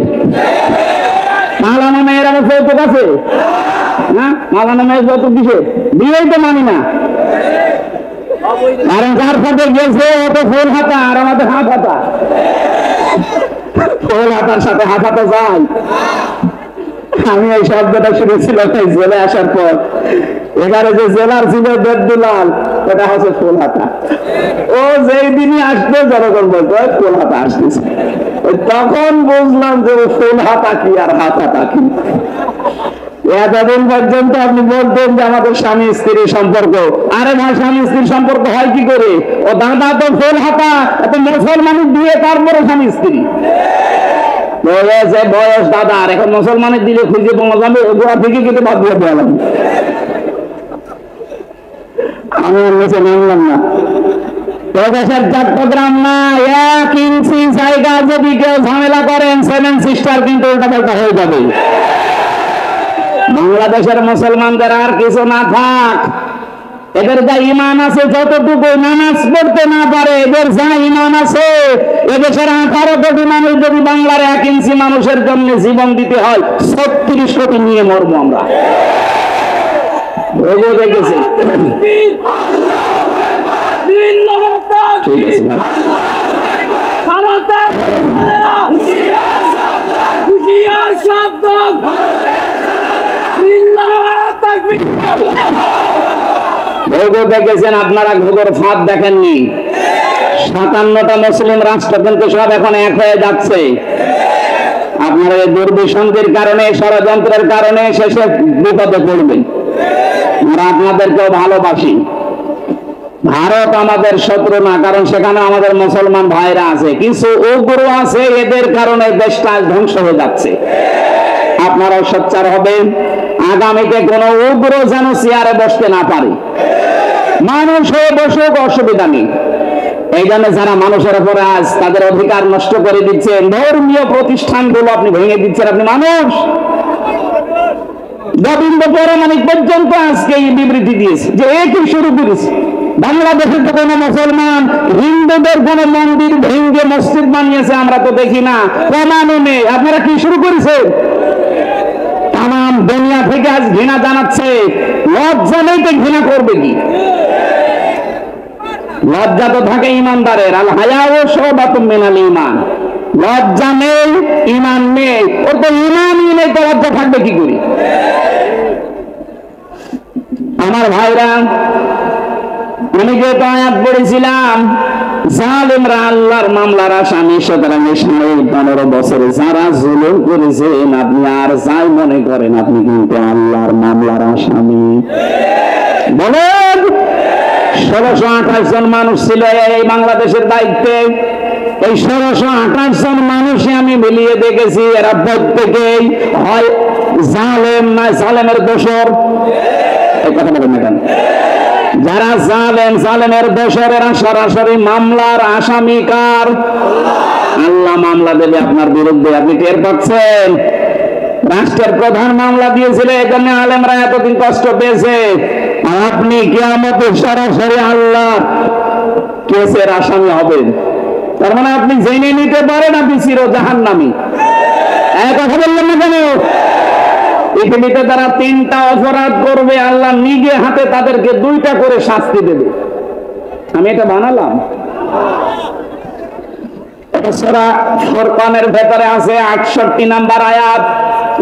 মালানা মেয়ের আমার যৌতুক আছে? হ্যাঁ, মালানা মেয়ের যৌতুক কিসে? বিয়েই তো মানি না। কারণ যার সাথে গেছে ও তো ফুল হাতা, আর আমাদের হাত হাতা। ফুল হাতার সাথে হাত হাতা যায়। আমি এই শব্দটা শুনেছিলাম এই জেলে আসার পর। এখানে যে জেলার ছিল বেদুলাল, ওটা হচ্ছে ফুল হাতা। ও যেই দিনই আসবে জনগণ বলতো ফুল হাতা আসতেছে। তখন বুঝলাম যে ফুল হাতা কি আর হাত হাতা কি। এতদিন পর্যন্ত আপনি বলতেন যে আমাদের স্বামী স্ত্রীর সম্পর্ক। আরে ভাই, স্বামী স্ত্রীর সম্পর্ক হয় কি করে? ও দাদা তো ফুল হাতা, এত মুসলমান দিয়ে তারপরে স্বামী স্ত্রী। বয়স দাদা, আর এখন মুসলমানের দিলে খুঁজে পাওয়া যাবে, গোড়া থেকে কিন্তু বাদ দিয়ে দেওয়া লাগবে। আমি নিচে নামলাম না। দেশের চট্টগ্রাম না, 1 ইঞ্চি জায়গা যদি কেউ ঝামেলা করেন, 7 সিস্টার কিন্তু উল্টা পাল্টা হয়ে যাবে। বাংলাদেশের মুসলমানদের আর কিছু না থাক, এদের যা ইমান আছে, যতটুকু নামাজ পড়তে না পারে, এদের যা ইমান আছে, এদেশের 18 কোটি মানুষ যদি বাংলার 1 ইঞ্চি মানুষের জন্য জীবন দিতে হয়, 36 কোটি নিয়ে মরবো আমরা। দেখেছি, ঠিক আছে দেখেছেন আপনারা, ঘোগর ফাঁদ দেখেননি। 57টা মুসলিম রাষ্ট্র কিন্তু সব এখন এক হয়ে যাচ্ছে। আপনারা এই দুর্বিসন্ধির কারণে, ষড়যন্ত্রের কারণে শেষে বিপদে পড়বেন। আমরা আপনাদেরকেও ভালোবাসি। ভারত আমাদের শত্রু না, কারণ সেখানে আমাদের মুসলমান ভাইরা আছে। কিছু উগ্র আছে, এদের কারণে দেশটা ধ্বংস হয়ে যাচ্ছে। আপনারাও সোচ্চার হবেন, আগামীতে কোনো উগ্র যেন চেয়ারে বসতে না পারে। মানুষ হয়ে বসুক, অসুবিধা নেই। এই জন্য যারা মানুষের উপরে আজ তাদের অধিকার নষ্ট করে দিচ্ছেন, ধর্মীয় প্রতিষ্ঠানগুলো আপনি ভেঙে দিচ্ছেন, আপনি মানুষ। গোবিন্দ পৌরাণিক পর্যন্ত আজকে এই বিবৃতি দিয়েছে যে একই শুরু করেছে। বাংলাদেশের তো কোনো মুসলমান হিন্দুদের কোন মন্দির ভেঙে মসজিদ বানিয়েছে আমরা তো দেখি না, প্রমাণও নেই। আপনারা কি শুরু করেছেন? তাম দুনিয়া থেকে আজ ঘৃণা জানাচ্ছে। লজ্জা নেই তো ঘৃণা করবে কি? লজ্জা তো থাকে ইমানদারের। আল হায়াও শুবাতুম মিনাল ঈমান। লজ্জা নেই, ঈমান নেই। ওর তো ঈমানই নেই, তো লজ্জা থাকবে কি করে? আমার ভাইরা, আমি যে আয়াত পড়েছিলাম, জালেমরা আল্লাহর মামলার আসামি, সুতরাং 15 বছরে যারা জুলুম করেছেন, আপনি আর যাই মনে করেন, আপনি কিন্তু আল্লাহর মামলার আসামি। বলেন, 1628 জন মানুষ ছিল এই বাংলাদেশের দায়িত্বে। এই 1628 জন মানুষে আমি মিলিয়ে দেখেছি, এরা প্রত্যেকেই হয় জালেম না জালেমের দোসর। এই কথা বলেন না কেন? যারা জালেম, জালেমের দোসর, এরা সরাসরি মামলার আসামি কার? আল্লাহ মামলা দেবে আপনার বিরুদ্ধে, আপনি টের পাচ্ছেন? রাষ্ট্রের প্রধান মামলা দিয়েছিল, এজন্য আলেমরা এতদিন কষ্ট পেয়েছে। আপনি কিয়ামতে সরাসরি আল্লাহ কেসের আসামি হবেন। তার মানে আপনি জেনে নিতে পারেন আপনি চির জাহান্নামী। এক কথা বললেন না কেন? পৃথিবীতে তারা 3টা অপরাধ করবে, আল্লাহ নিজে হাতে তাদেরকে 2টা করে শাস্তি দেবে। আমি এটা বানালাম। সূরা ফুরকানের ভেতরে আছে 68 নাম্বার আয়াত।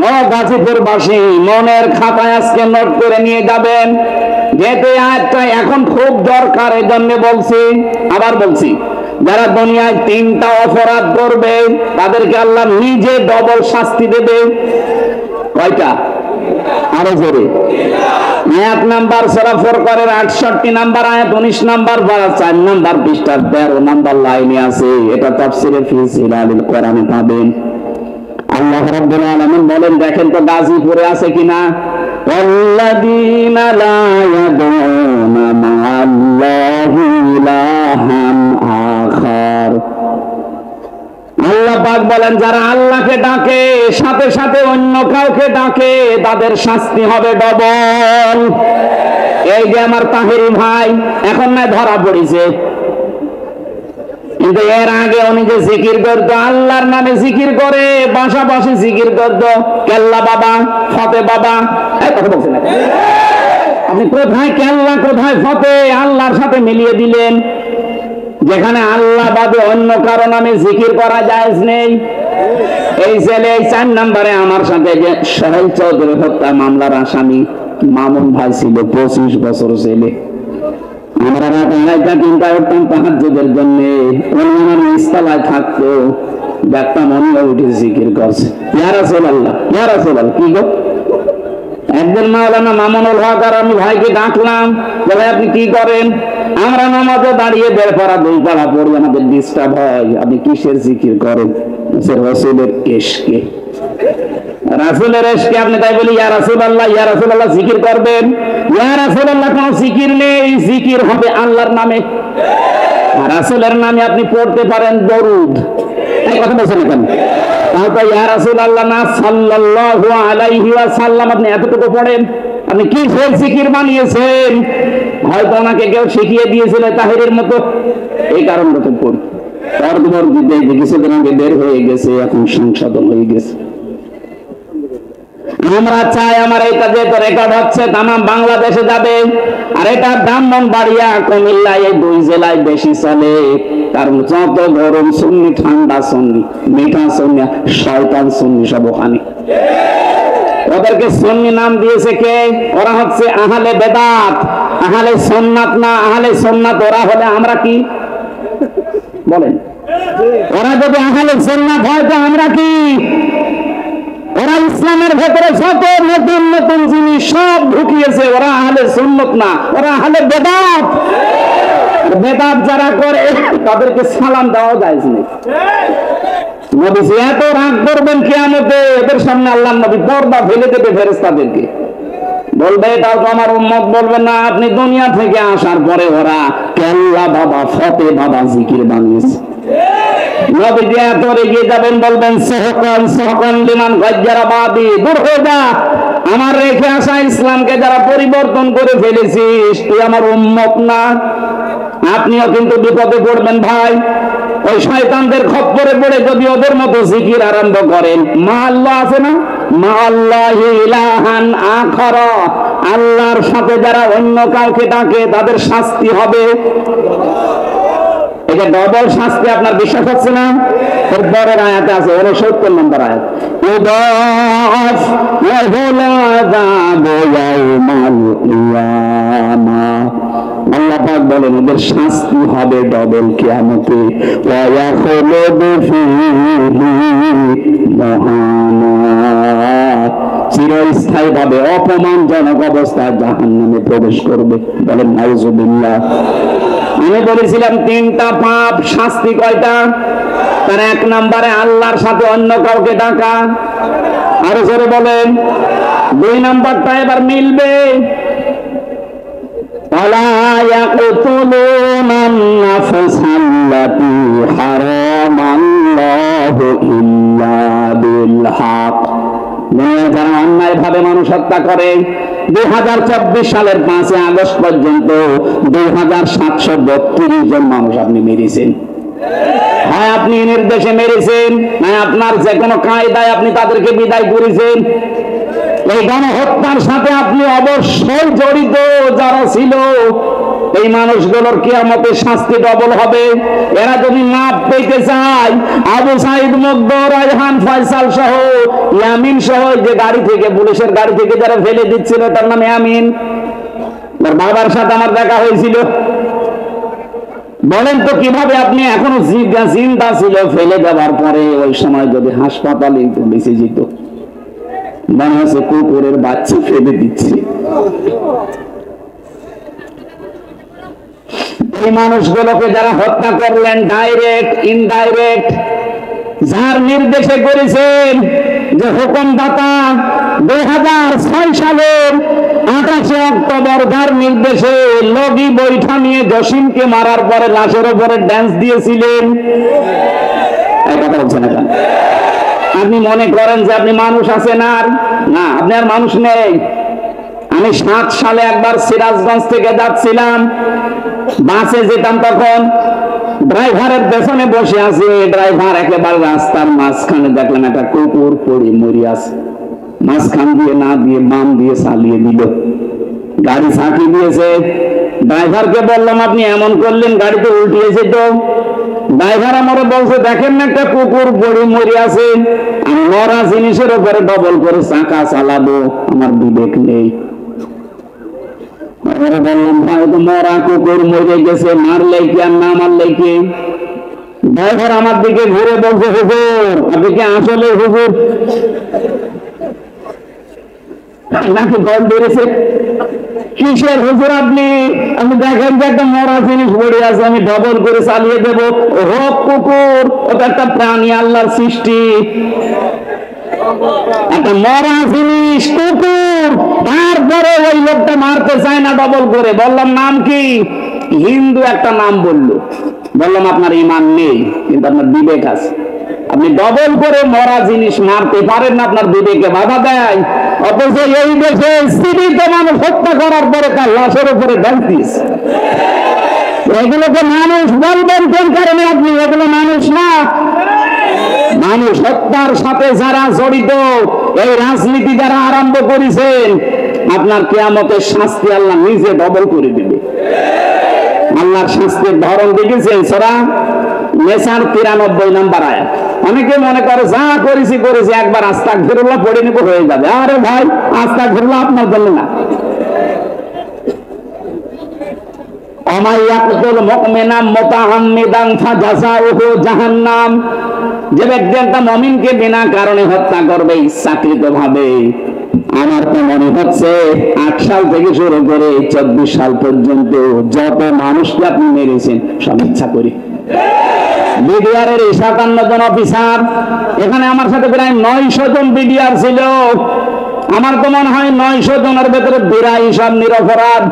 ও গাজীপুরবাসী, মনের খাতায় আজকে নোট করে নিয়ে যাবেন, যেহেতু আয়াতটা এখন খুব দরকার, এই জন্য বলছি, আবার বলছি, যারা দুনিয়ায় 3টা অপরাধ করবে তাদেরকে আল্লাহ নিজে ডবল শাস্তি দেবে। কয়টা? আরো জোরে। আয়াত নাম্বার সূরা ফুরকানের 68 নাম্বার আয়াত, 19 নাম্বার পারা, 4 নাম্বার পৃষ্ঠা 13 নাম্বার লাইনে আছে। এটা তাফসীরে ফি জিলালিল কোরআনে পাবেন। আল্লাহ রাব্বুল আলামিন বলেন, দেখেন তো গাজীপুরে আছে কিনা, ওয়াল্লাযীনা লা ইয়াদউনা মা'আল্লাহি ইলাহান আখার। আল্লাহ পাক বলেন, যারা আল্লাহকে ডাকে সাথে সাথে অন্য কাউকে ডাকে, তাদের শাস্তি হবে ডবল। এই যে আমার তাহেরি ভাই এখন না ধরা পড়েছে, কিন্তু এর আগে উনি যে জিকির করতো, আল্লাহর নামে জিকির করে, পাশাপাশি জিকির করতো কেল্লা বাবা, ফতে বাবা। এই কথা বলছেন, আপনি কোথায় কেল্লা কোথায় ফতে আল্লাহর সাথে মিলিয়ে দিলেন? যেখানে আল্লাহ বাদে অন্য কারো নামে জিকির করা জায়েজ নেই। এই ছেলে 4 নম্বরে আমার সাথে যে সোহেল চৌধুরী হত্যা মামলার আসামি মামুন ভাই ছিল, 25 বছর ছেলে। আমরা রাতে 3টায় উঠতাম তাহাজ্জুদের জন্য, আমার ইস্তালায় থাকতো, দেখতাম অন্য উঠে জিকির করছে, ইয়া রাসূলুল্লাহ, ইয়া রাসূলুল্লাহ। কি গো, একদিন মাওলানা মামুনুল হক আর আমি ভাইকে ডাকলাম, বলে আপনি কি করেন? আমরা নামাজে দাঁড়িয়ে 1.5 পারা 2 পারা পড়ি, আমাদের ডিস্টার্ব হয়। আপনি কিসের জিকির করেন? রাসূলের ইশকে। রাসূলের ইশকে আপনি তাই বলি ইয়া রাসূলুল্লাহ, ইয়া রাসূলুল্লাহ জিকির করবেন? ইয়া রাসূলুল্লাহ কোন জিকির নেই, জিকির হবে আল্লাহর নামে। আর রাসূলের নামে আপনি পড়তে পারেন দরুদ। এই কথা বলছেন কেন? তাহলে ইয়া রাসূলুল্লাহ না সাল্লাল্লাহু আলাইহি ওয়াসাল্লাম আপনি এতটুকু পড়েন, আপনি কি ফের জিকির বানিয়েছেন? হয়তো ওনাকে কেউ শিখিয়ে দিয়েছিল তাহিরের মতো, এই কারণগত পড়ি। পরবর্তীতে কিছুদিন আগে বের হয়ে গেছে, এখন সংশোধন হয়ে গেছে। আমরা চাই আমার এটা যেহেতু রেকর্ড হচ্ছে তাম বাংলাদেশে যাবে, আর এটা ব্রাহ্মণবাড়িয়া কুমিল্লা এই দুই জেলায় বেশি চলে। কারণ যত গরম সুন্নি, ঠান্ডা সুন্নি, মিঠা সুন্নি, শয়তান সুন্নি সব ওখানে। ওদেরকে সুন্নি নাম দিয়েছে কে? ওরা হচ্ছে আহলে বেদাত, আহলে সুন্নাত না। আহলে সুন্নাত ওরা হলে আমরা কি বলেন? ওরা যদি আহলে সুন্নাত হয় তো আমরা কি? ওরা ইসলামের ভেতরে যত নতুন নতুন জিনিস সব ঢুকিয়েছে, ওরা আহলে সুন্নাত না, ওরা আহলে বেদাত। বেদাত যারা করে তাদেরকে সালাম দেওয়া যায় না। নবী এত রাগ করবেন কিয়ামতে, এদের সামনে আল্লাহর নবী পর্দা ফেলে দেবে ফেরেশতাদেরকে, বলবে এটাও তো আমার উম্মত। বলবে না, আপনি দুনিয়া থেকে আসার পরে ওরা কেল্লা বাবা ফতে বাবা জিকির বানিয়েছে। নবী যে এত রেগে যাবেন, বলবেন সহকান সহকান লিমান গজ্জারাবাদী, দূর হয়ে যা, আমার রেখে আসা ইসলামকে যারা পরিবর্তন করে ফেলেছিস তুই আমার উম্মত না। আপনিও কিন্তু বিপদে পড়বেন ভাই। ওই শয়তানদের খপ্পরে পড়ে যদি ওদের মতো জিকির আরম্ভ করেন, মা আল্লাহ আছে না, মা আল্লাহি ইলাহান আখার, আল্লাহর সাথে যারা অন্য কাউকে ডাকে তাদের শাস্তি হবে। এটা ডবল শাস্তি, আপনার বিশ্বাস হচ্ছে না? এর পরের আয়াতে আছে 69 নম্বর আয়াত, উদাফ লাহুল আযাবু ইয়াউমাল কিয়ামাহ। আল্লাহ পাক বলেন ওদের শাস্তি হবে ডবল কিয়ামতে। ওয়া ইয়াখলুদু ফীহি মুহানা, চিরস্থায়ী ভাবে অপমানজনক অবস্থায় জাহান্নামে প্রবেশ করবে। বলেন নাউজুবিল্লাহ। আমি বলেছিলাম তিনটা পাপ, শাস্তি কয়টা? তার এক নম্বরে আল্লাহর সাথে অন্য কাউকে ডাকা, আরো জোরে বলেন। দুই নম্বরটা এবার মিলবে, ওয়ালা ইয়াকতুলুনান নাফসাল্লাতী হারামাল্লাহু ইল্লা বিল হক। যারা অন্যায় ভাবে মানুষ হত্যা করে, 2024 সালের 5 আগস্ট পর্যন্ত 2732 জন মানুষ আপনি মেরেছেন। হয় আপনি নির্দেশে মেরেছেন, না আপনার যে কোনো কায়দায় আপনি তাদেরকে বিদায় করেছেন। এই গণহত্যার সাথে আপনি অবশ্যই জড়িত। যারা ছিল এই মানুষগুলোর কিয়ামতে শাস্তি ডবল হবে। এরা যদি মাপ পেতে চায়, আবু সাইদ মুগ্ধ, রায়হান, ফয়সাল সহ, ইয়ামিন সহ, যে গাড়ি থেকে, পুলিশের গাড়ি থেকে যারা ফেলে দিচ্ছিল তার নাম ইয়ামিন, তার বাবার সাথে আমার দেখা হয়েছিল। বলেন তো কিভাবে আপনি এখনো জিন্দা ছিল, ফেলে দেওয়ার পরে ওই সময় যদি হাসপাতালে বেঁচে যেত, মনে হচ্ছে কুকুরের বাচ্চা ফেলে দিচ্ছে। এই মানুষগুলোকে যারা হত্যা করলেন, ডাইরেক্ট ইনডাইরেক্ট, যার নির্দেশে করেছেন, যে হুকুমদাতা 2006 সালের 28 অক্টোবর যার নির্দেশে লগি বৈঠা নিয়ে জসিমকে মারার পরে লাশের উপরে ড্যান্স দিয়েছিলেন। এই কথা বলছেন না? আপনি মনে করেন যে আপনি মানুষ আছেন? আর না, আপনি আর মানুষ নেই। আমি 7 সালে একবার সিরাজগঞ্জ থেকে যাচ্ছিলাম, বাসে যেতাম, তখন ড্রাইভারের পেছনে বসে আছে। ড্রাইভার একেবারে রাস্তার মাঝখানে দেখলাম একটা কুকুর পড়ে মরে আছে। মাঝখান দিয়ে না দিয়ে বাম দিয়ে চালিয়ে দিল, গাড়ি ঝাঁকি দিয়েছে। ড্রাইভারকে বললাম আপনি এমন করলেন, গাড়িতে উল্টিয়েছে তো। ড্রাইভার আমারে বলছে দেখেন না একটা কুকুর পড়ে মরে আছে, আমি মরা জিনিসের উপরে ডবল করে চাকা চালাবো, আমার বিবেক নেই। বললাম ভাই তো মরা কুকুর মরে গেছে, মারলে কি আর না মারলে কি? ড্রাইভার আমার দিকে ঘুরে বলছে হুজুর আপনি কি আসলে হুজুর নাকি গল ধরেছে? কিসের হুজুর আপনি? আমি দেখেন যে একটা মরা জিনিস পড়ে আছে, আমি ডবল করে চালিয়ে দেবো। হোক কুকুর, ওটা একটা প্রাণী, আল্লাহর সৃষ্টি, একটা মরা জিনিস কুকুর, তারপরে ওই লোকটা মারতে চায় না ডবল করে। বললাম নাম কি? হিন্দু একটা নাম বললো। বললাম আপনার ঈমান নেই, কিন্তু আপনার বিবেক আছে। আপনি ডবল করে মরা জিনিস মারতে পারেন না, আপনার বিবেকে বাধা দেয়। অথচ এই দেশে জীবিত মানুষ হত্যা হত্যা করার পরে তার লাশের উপরে ডাক দিয়েছে। এগুলোকে মানুষ বলবেন কোন কারণে আপনি? এগুলো মানুষ না। মানুষ হত্যার সাথে যারা জড়িত, এই রাজনীতি যারা আরম্ভ করেছেন, আপনার কিয়ামতের শাস্তি আল্লাহ নিজে ডবল করে দিবে। আল্লাহর শাস্তির ধরন দেখেছেন সূরা নেসার 93 নম্বর আয়াত। অনেকে মনে করে যা করেছি একবার আস্তাগফিরুল্লাহ পড়ে নিব হয়ে যাবে। আরে ভাই, আস্তাগফিরুল্লাহ আপনার জন্য না। যে ব্যক্তি একটা মুমিনকে বিনা কারণে হত্যা করবে ইচ্ছাকৃত ভাবে, আমার তো মনে হচ্ছে 8 সাল থেকে শুরু করে 24 সাল পর্যন্ত যত মানুষকে আপনি মেরেছেন সব ইচ্ছা করি। বিডিআরের 57 জন অফিসার, এখানে আমার সাথে প্রায় 900 জন বিডিআর ছিল। আমার তো মনে হয় 900 জনের ভেতরে 82 সব নিরপরাধ।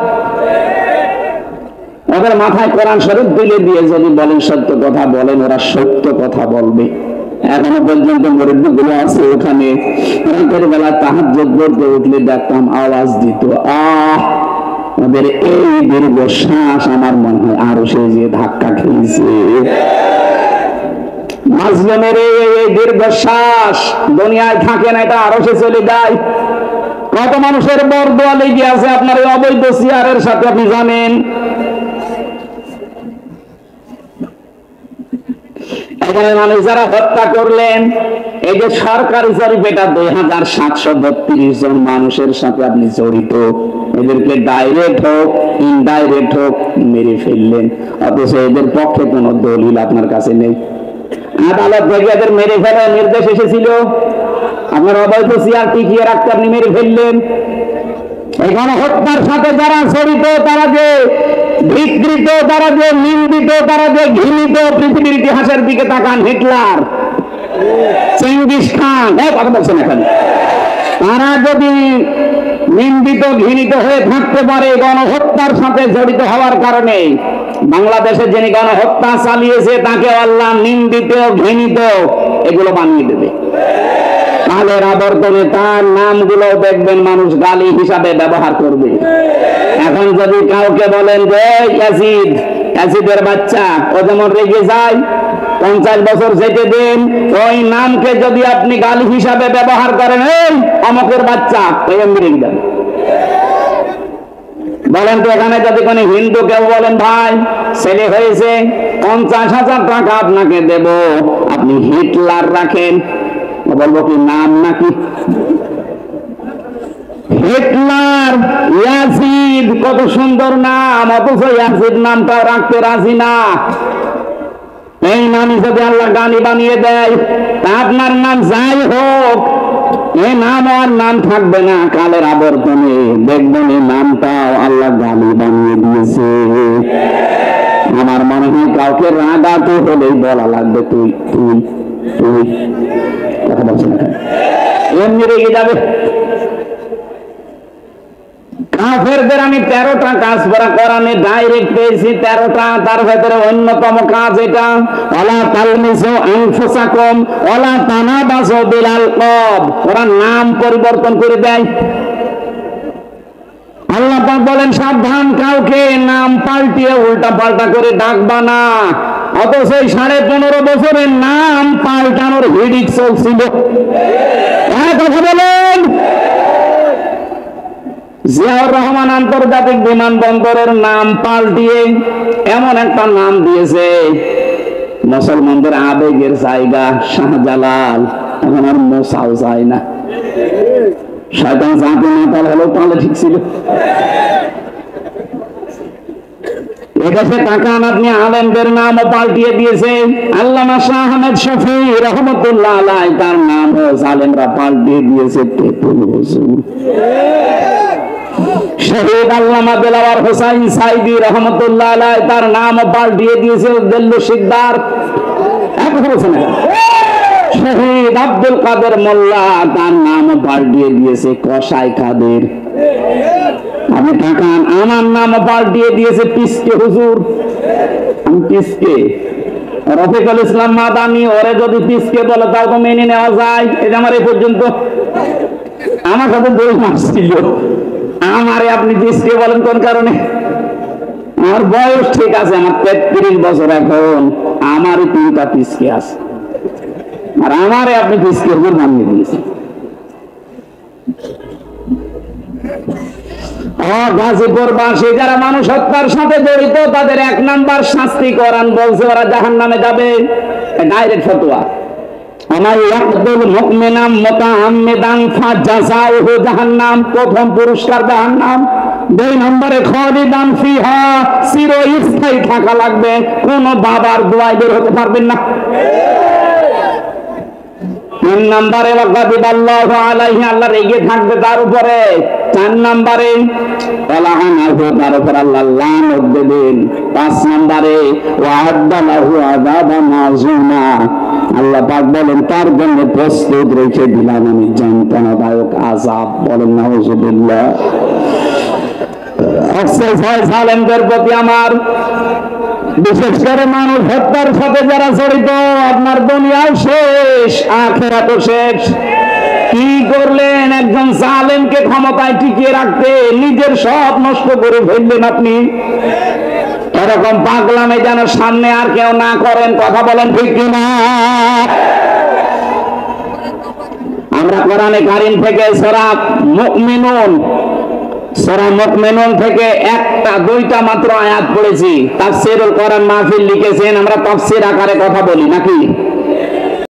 ওদের মাথায় কোরআন শরীফ দিলে দিয়ে যদি বলেন সত্য কথা বলেন, ওরা সত্য কথা বলবে। এখনো পর্যন্ত মুরিদগুলো আছে ওখানে, রাতের বেলা তাহাজ্জুদ পড়তে উঠলে দেখতাম আওয়াজ দিত আহ। ওদের এই দীর্ঘ শ্বাস আমার মনে হয় আরো সে যে ধাক্কা খেয়েছে। মাজলুমের এই দীর্ঘ শ্বাস দুনিয়ায় থাকে না, এটা আরো সে চলে যায়। কত মানুষের বরদোয়া লেগে আছে আপনার এই অবৈধ চেয়ারের সাথে, আপনি জানেন। এখানে মানুষ যারা হত্যা করলেন, এই যে সরকারি জরিপ, এটা 2732 জন মানুষের সাথে আপনি জড়িত। এদেরকে ডাইরেক্ট হোক ইনডাইরেক্ট হোক মেরে ফেললেন, অথচ এদের পক্ষে কোনো দলিল আপনার কাছে নেই। আদালত থেকে এদের মেরে ফেলার নির্দেশ এসেছিল, আপনার অবৈধ চেয়ার টিকিয়ে রাখতে আপনি মেরে ফেললেন। এই গণহত্যার সাথে যারা জড়িত, তারা যে বিকৃত, তারা যে নিন্দিত, তারা যে ঘৃণিত, পৃথিবীর ইতিহাসের দিকে তাকান। হিটলার, চেঙ্গিস খান, কথা বলছেন এখানে, তারা যদি নিন্দিত ঘৃণিত হয়ে থাকতে পারে গণহত্যার সাথে জড়িত হওয়ার কারণে, বাংলাদেশে যিনি গণহত্যা চালিয়েছে তাকে আল্লাহ নিন্দিত ঘৃণিত এগুলো বানিয়ে দেবে। কালের আবর্তনে তার নামগুলো দেখবেন মানুষ গালি হিসাবে ব্যবহার করবে। এখন যদি কাউকে বলেন যে অ্যাসিডের বাচ্চা, ও যেমন রেগে যায়, 50 বছর যেতে দিন, ওই নামকে যদি আপনি গালি হিসাবে ব্যবহার করেন, এই অমকের বাচ্চা, ওই এমনি রেগে যাবে। বলেন তো এখানে যদি কোনো হিন্দু কেউ বলেন ভাই ছেলে হয়েছে 50,000 টাকা আপনাকে দেব, আপনি হিটলার রাখেন, বলবো কি নাম নাকি? হিটলার, ইয়াজিদ, কত সুন্দর নাম, অথচ ইয়াজিদ নামটাও রাখতে রাজি না। এই নামই যদি আল্লাহ গালি বানিয়ে দেয়, তা আপনার নাম যাই হোক, এই নাম আর নাম থাকবে না। কালের আবর্তনে দেখবেন এই নামটাও আল্লাহ গালি বানিয়ে দিয়েছে। আমার মনে হয় কাউকে রাগাতে হলেই বলা লাগবে তুই তুই তুই, কথা বলছেন এমনি রেগে যাবে। কাফেরদের আমি 13টা কাজ কোরআনে ডাইরেক্ট পেয়েছি, 13টা। তার ভেতরে অন্যতম কাজ এটা, ওয়ালা তালমিসু আনফুসাকুম ওয়ালা তানাবাসু বিল আলকাব। ওরা নাম পরিবর্তন করে দেয়। আল্লাহ পাক বলেন সাবধান, কাউকে নাম পাল্টিয়ে উল্টা পাল্টা করে ডাকবা না। অথচ 15.5 বছরের নাম পাল্টানোর হিড়িক চলছিল। কথা বলেন, জিয়াউর রহমান আন্তর্জাতিক বিমানবন্দরের নাম পাল্টিয়ে এমন একটা নাম দিয়েছে, মুসলমানদের আবেগের জায়গা শাহজালাল, এখন আর মোসাও যায় না। শয়তান জানতে নেতাল হলো, তাহলে ঠিক ছিল। এদেশে তাকান আপনি, আলেমদের নামও পাল্টিয়ে দিয়েছে। আল্লামা শাহ আহমেদ শফি রহমতুল্লাহ আলাইহি, তার নামও জালেমরা পাল্টিয়ে দিয়েছে তেতুল হুজুর। শহীদ আল্লামা দেলাওয়ার হোসাইন সাইদি রহমতুল্লাহ আলাইহি, তার নামও পাল্টিয়ে দিয়েছে দেল্লু শিকদার। কথা বলছেন না? শহীদ আব্দুল কাদের মোল্লা, তার নামও পাল্টিয়ে দিয়েছে কসাই কাদের। আপনি তাকান, আমার নামও পাল্টিয়ে দিয়েছে পিসকে হুজুর। আমি পিসকে, রফিকুল ইসলাম মাদানি, ওরে যদি পিসকে বলে তাও তো মেনে নেওয়া যায়। এটা আমার এই পর্যন্ত আমার সাথে 2 মাস ছিল, আমারে আপনি পিছিয়ে বলেন কোন কারণে? আমার বয়স ঠিক আছে, আমার 33 বছর, এখন আমারই 3টা পিছিয়ে আছে, আর আমারে আপনি পিছিয়ে বানিয়ে দিয়েছেন। গাজীপুরবাসী যারা মানুষ হত্যার সাথে জড়িত তাদের 1 নাম্বার শাস্তি কোরআন বলছে ওরা জাহান্নামে যাবে, ডাইরেক্ট ফতোয়া। প্রথম পুরস্কার জাহান্নাম, 2 নম্বরে খালিদান ফিহা, চিরস্থায়ী থাকা লাগবে, কোন বাবার দোয়ায় বের হতে পারবেন না। 3 নম্বরে ওয়াগাদিবাল্লাহু আলাইহি, আল্লাহ রেগে থাকবে তার উপরে। 4 নম্বরে ওয়ালাহানাহু, তার উপর আল্লাহ লানত দেবেন। 5 নম্বরে ওয়াআদালাহু আযাবান আযীমা, আল্লাহ পাক বলেন তার জন্য প্রস্তুত রেখে দিলাম আমি যন্ত্রণাদায়ক আযাব। বলেন নাউযুবিল্লাহ। আফসোস হয় জালেমদের প্রতি আমার, বিশেষ করে মানুষ হত্যার সাথে যারা জড়িত। আপনার দুনিয়াও শেষ, আখিরাতও শেষ। কি করলেন? একজন জালেমকে ক্ষমতায় টিকিয়ে রাখতে নিজের সব নষ্ট করে ফেললেন আপনি। এরকম পাগলামে যেন সামনে আর কেউ না করেন, কথা বলেন ঠিক কিনা? আমরা কোরআনে কারীম থেকে সূরা মুমিনুন থেকে 1-2টা মাত্র আয়াত পড়েছি। তাফসীরুল কোরআন মাহফিল লিখেছেন, আমরা তাফসীর আকারে কথা বলি নাকি?